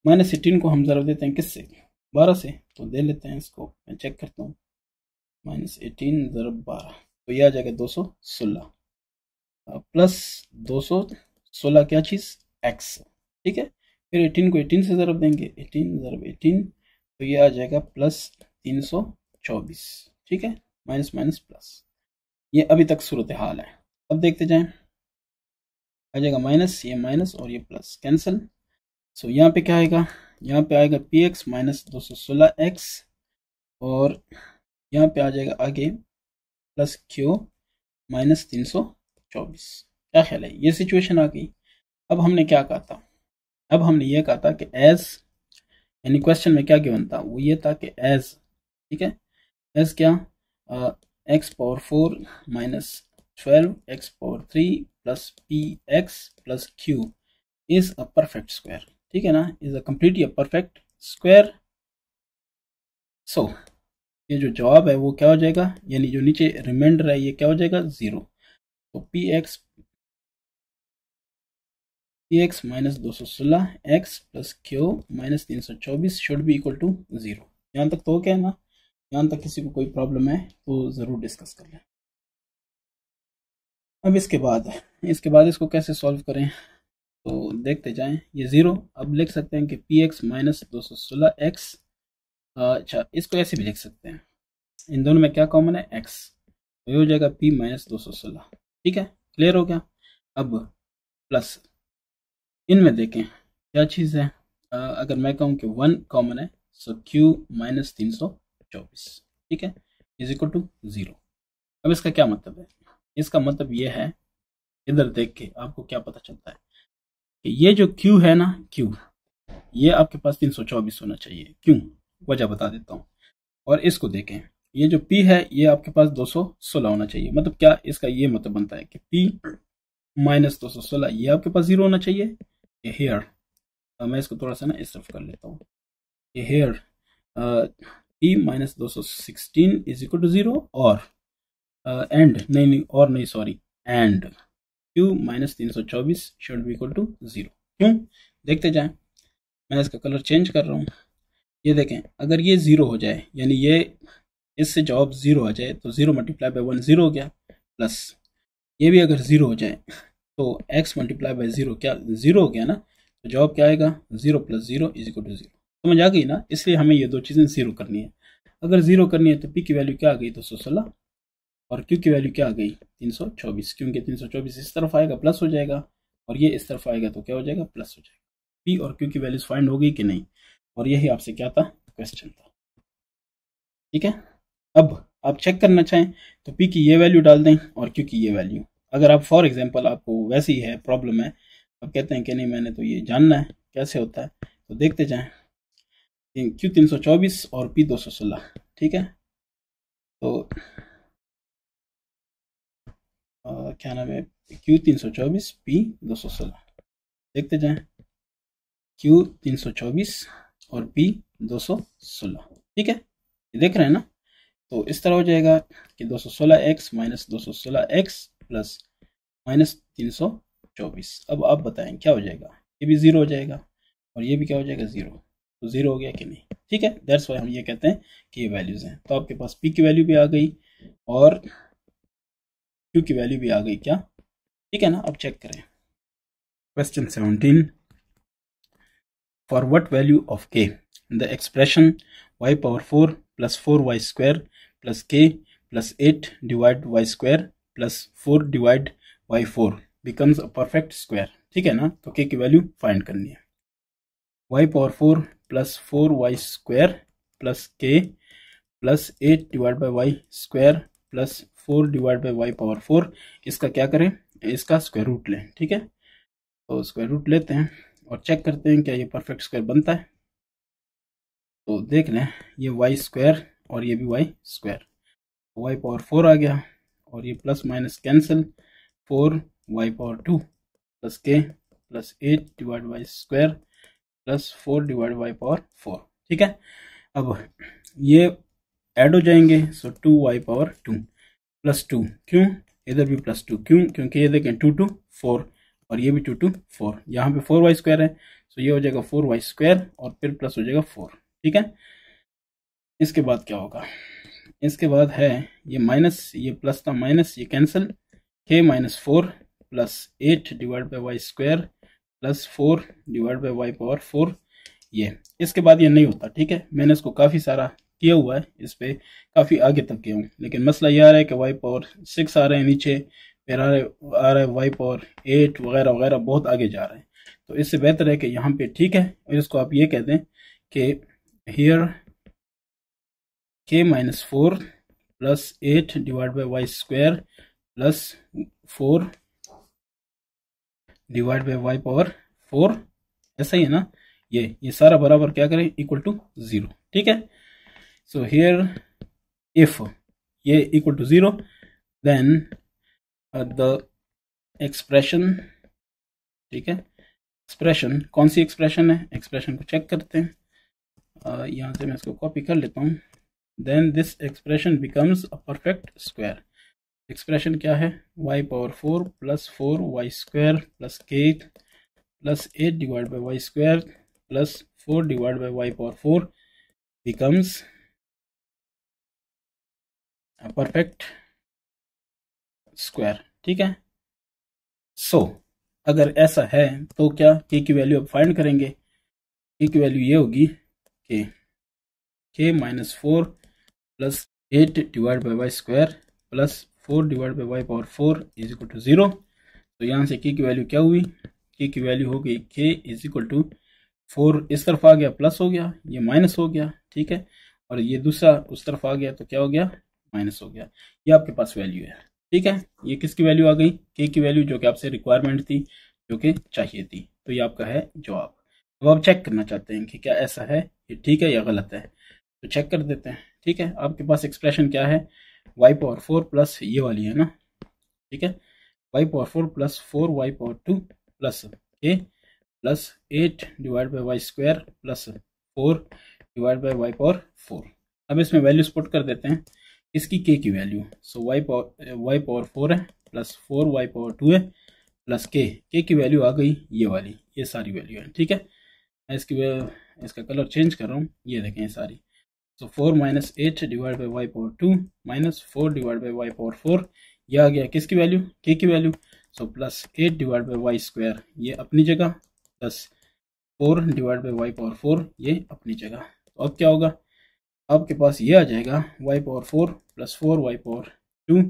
S1: -18 को हम ज़रब देते हैं किससे? 12 से, तो दे लेते हैं इसको, मैं चेक करता हूँ, -18 ज़रब 12, तो यह आ जाएगा 216 प्लस 216 क्या चीज़? x। ठीक है, फिर 18 को 18 से ज़रब देंगे, 18 ज़रब 18, तो ये आ जाएगा प्लस 324। ठीक है, माइनस माइनस प्लस, ये अभी तक सूरत हाल है। अब देखते जाएं, आ जाएगा माइनस, ये माइनस और ये प्लस कैंसिल, सो यहाँ पे क्या आएगा? यहाँ पे आएगा px -216x, और यहाँ पे आ जाएगा आगे प्लस q -324। क्या ख्याल है? ये सिचुएशन आ गई। अब हमने क्या कहा था? अब हमने ये कहा था कि एज, यानी क्वेश्चन में क्या गिवन था, वो ये था कि एज, ठीक है, एज क्या, x⁴ -12x⁴ plus px plus q is a perfect square. ठीक है ना, is a completely a perfect square. So ये जो जवाब है वो क्या हो जाएगा, यानी जो नीचे रिमाइंडर है ये क्या हो जाएगा? 0। तो px -216x plus q -324 should be equal to 0। यहाँ तक तो क्या है ना, यहाँ तक किसी को कोई प्रॉब्लम है तो ज़रूर डिस्कस कर लें। अब इसके बाद इसको कैसे सॉल्व करें, तो देखते जाएं। ये 0 अब लिख सकते हैं कि पी एक्स माइनस 216 एक्स। अच्छा, इसको ऐसे भी लिख सकते हैं, इन दोनों में क्या कॉमन है, एक्स, तो ये हो जाएगा पी माइनस 216। ठीक है, क्लियर हो गया। अब प्लस इनमें देखें क्या चीज़ है, अगर मैं कहूँ कि 1 कॉमन है, सो क्यू माइनस 324, ठीक है, इज इक्वल टू 0। अब इसका क्या मतलब है, इसका मतलब ये है, इधर देख के आपको क्या पता चलता है कि ये जो क्यू है ना, क्यू ये आपके पास 324 होना चाहिए। क्यों, वजह बता देता हूँ। और इसको देखें, ये जो P है ये आपके पास 216 होना चाहिए। मतलब क्या, इसका ये मतलब बनता है कि P माइनस 216 ये आपके पास 0 होना चाहिए। ये हेयर, मैं इसको थोड़ा सा ना इस तरफ कर लेता हूँ। ये here P minus 216 is equal to 0, और एंड नहीं sorry, and Q minus 324 should be equal to 0। क्यों, देखते जाएं। मैं इसका कलर चेंज कर रहा हूँ। ये देखें, अगर ये 0 हो जाए, यानी ये इससे जवाब 0 आ जाए, तो 0 मल्टीप्लाई बाई 1 0 हो गया, प्लस ये भी अगर 0 हो जाए तो x मल्टीप्लाई बाई 0 क्या 0 हो गया ना, तो जवाब क्या आएगा, 0 प्लस 0 इज इक्वल टू 0। समझ आ गई ना, इसलिए हमें ये दो चीज़ें 0 करनी है। अगर 0 करनी है तो p की वैल्यू क्या आ गई, 216, और q की वैल्यू क्या आ गई, 324, क्योंकि 324 इस तरफ आएगा प्लस हो जाएगा, और ये इस तरफ आएगा तो क्या हो जाएगा, प्लस हो जाएगा। p और q की वैल्यूज फाइंड हो गई कि नहीं, और यही आपसे क्या था, क्वेश्चन था। ठीक है, अब आप चेक करना चाहें तो p की ये वैल्यू डाल दें और q की ये वैल्यू। अगर आप फॉर एग्जांपल आपको वैसे ही है प्रॉब्लम है, आप कहते हैं कि नहीं मैंने तो ये जानना है कैसे होता है, तो देखते जाएं। q 324 और p 216, ठीक है, तो क्या नाम है, q 324 p 216, देखते जाएं। q 324 और p 216, ठीक है, ये देख रहे हैं ना। तो इस तरह हो जाएगा कि 216x minus 216x plus minus 324। अब आप बताएं क्या हो जाएगा, ये भी 0 हो जाएगा और ये भी क्या हो जाएगा, 0। तो 0 हो गया कि नहीं, ठीक है, दैट्स वाई हम ये कहते हैं कि ये वैल्यूज हैं। तो आपके पास p की वैल्यू भी आ गई और q की वैल्यू भी आ गई, क्या, ठीक है ना। अब चेक करें question 17, for what value of k the expression y power 4 plus 4y square plus k plus 8 divide y square plus 4 divide y4 becomes a perfect square. ठीक है ना, तो k की वैल्यू फाइंड करनी है। y power 4 plus 4y square plus k plus 8 divide by Y square plus 4 divide by Y power 4, इसका क्या करें, इसका स्क्वायर रूट लें। ठीक है, तो स्क्वायर रूट लेते हैं और चेक करते हैं क्या ये परफेक्ट स्क्वायर बनता है। तो देख लें, ये वाई स्क्वायर और ये भी वाई स्क्वायर, वाई पावर 4 आ गया और ये plus minus cancel, 4 Y power 2 plus K plus 8 divide by square plus 4 divide by power 4। ठीक है, अब ये ऐड हो जाएंगे, सो 2 वाई पावर 2 प्लस 2, क्यों, इधर भी प्लस 2, क्यों, क्योंकि ये देखें 2 2 4 और ये भी 2 2 4, यहाँ पे 4 वाई स्क्वायर है, सो ये हो जाएगा 4 वाई स्क्वायर और फिर प्लस हो जाएगा 4। ठीक है, इसके बाद क्या होगा, इसके बाद है ये माइनस, ये प्लस था माइनस, ये cancel, k minus 4 plus 8 divide by Y square plus 4 divide by Y power 4, ये इसके बाद ये नहीं होता। ठीक है, मैंने इसको काफ़ी सारा किया हुआ है, इस पर काफ़ी आगे तक किया हूँ, लेकिन मसला ये आ रहा है कि वाई पावर 6 आ रहे हैं नीचे, फिर आ रहा है वाई पावर 8 वगैरह वगैरह, बहुत आगे जा रहे हैं। तो इससे बेहतर है कि यहाँ पे ठीक है, और इसको आप ये कह दें कि here k minus 4 plus 8 divide by Y square plus 4 divide by Y power 4, ऐसा ही है ना, ये सारा बराबर क्या करें, इक्वल टू 0। ठीक है, सो हियर इफ ये equal to 0 then the expression, ठीक है, एक्सप्रेशन कौन सी एक्सप्रेशन है, एक्सप्रेशन को चेक करते हैं, यहाँ से मैं इसको कॉपी कर लेता हूँ। Then this expression becomes a perfect square. Expression क्या है, y power 4 plus 4 Y square plus k plus 8 divide by Y square plus 4 divide by Y power 4 becomes a perfect square. ठीक है, सो अगर ऐसा है तो क्या के की वैल्यू अब फाइंड करेंगे। के की वैल्यू ये होगी K minus 4 plus 8 divide by Y square plus 4 divide by Y power 4 is equal to 0। तो यहाँ से के की वैल्यू क्या हुई, के की वैल्यू हो गई के इज इक्वल टू 4 इस तरफ आ गया प्लस हो गया, ये माइनस हो गया, ठीक है, और ये दूसरा उस तरफ आ गया तो क्या हो गया, माइनस हो गया। ये आपके पास वैल्यू है, ठीक है। ये किसकी वैल्यू आ गई, के की वैल्यू, जो कि आपसे रिक्वायरमेंट थी, जो कि चाहिए थी। तो ये आपका है जवाब। अब आप चेक करना चाहते हैं कि क्या ऐसा है, ये ठीक है या गलत है, तो चेक कर देते हैं। ठीक है, आपके पास एक्सप्रेशन क्या है, वाई पावर 4 प्लस ये वाली है ना, ठीक है, Y power 4 plus 4 Y power 2 plus K plus 8 divide by Y square plus 4 divide by Y power 4। अब इसमें वैल्यूज पुट कर देते हैं, इसकी के की वैल्यू, सो वाई पावर 4 है प्लस 4 वाई पावर 2 है प्लस के की वैल्यू आ गई ये वाली, ये सारी वैल्यू है, ठीक है। मैं इसका कलर चेंज कर रहा हूँ, ये देखें ये सारी। So 4 minus 8 divide by Y power 2 minus 4 divide by Y power 4, ये आ गया किसकी वैल्यू, के की value. So plus 8 divide by Y square, ये अपनी जगह, plus 4 divide by Y power 4, ये अपनी जगह। तो अब क्या होगा, आपके पास ये आ जाएगा Y power 4 plus 4 Y power 2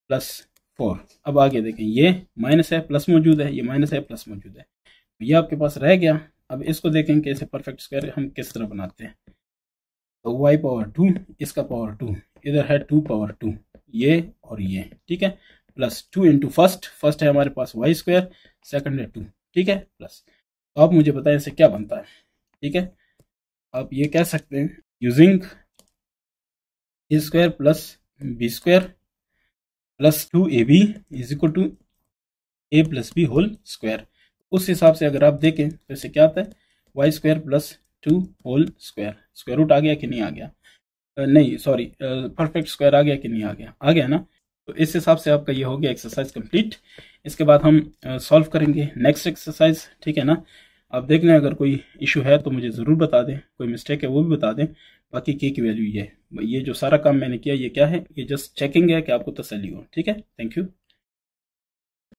S1: plus 4। अब आगे देखें, ये माइनस है प्लस मौजूद है, ये माइनस है प्लस मौजूद है, तो ये आपके पास रह गया। अब इसको देखें कि इसे परफेक्ट स्क्वायर हम किस तरह बनाते हैं। तो वाई पावर 2, इसका पावर 2, इधर है 2 पावर 2, ये और ये, ठीक है, प्लस 2 इंटू फर्स्ट है हमारे पास वाई स्क्वायर, सेकंड है 2, ठीक है, प्लस। तो आप मुझे बताएं इसे क्या बनता है, ठीक है। आप ये कह सकते हैं using A square plus B square plus 2ab is equal to A plus B whole square. उस हिसाब से अगर आप देखें तो इसे क्या आता है, Y square plus 2 whole square, square root आ गया कि नहीं आ गया, नहीं सॉरी, परफेक्ट स्क्वायर आ गया कि नहीं आ गया, आ गया ना। तो इस हिसाब से आपका ये हो गया एक्सरसाइज कंप्लीट। इसके बाद हम सॉल्व करेंगे नेक्स्ट एक्सरसाइज, ठीक है ना। आप देख लें, अगर कोई इशू है तो मुझे ज़रूर बता दें, कोई मिस्टेक है वो भी बता दें। बाकी के की वैल्यू ये जो सारा काम मैंने किया, ये क्या है, ये जस्ट चेकिंग है कि आपको तसल्ली हो, ठीक है। Thank you.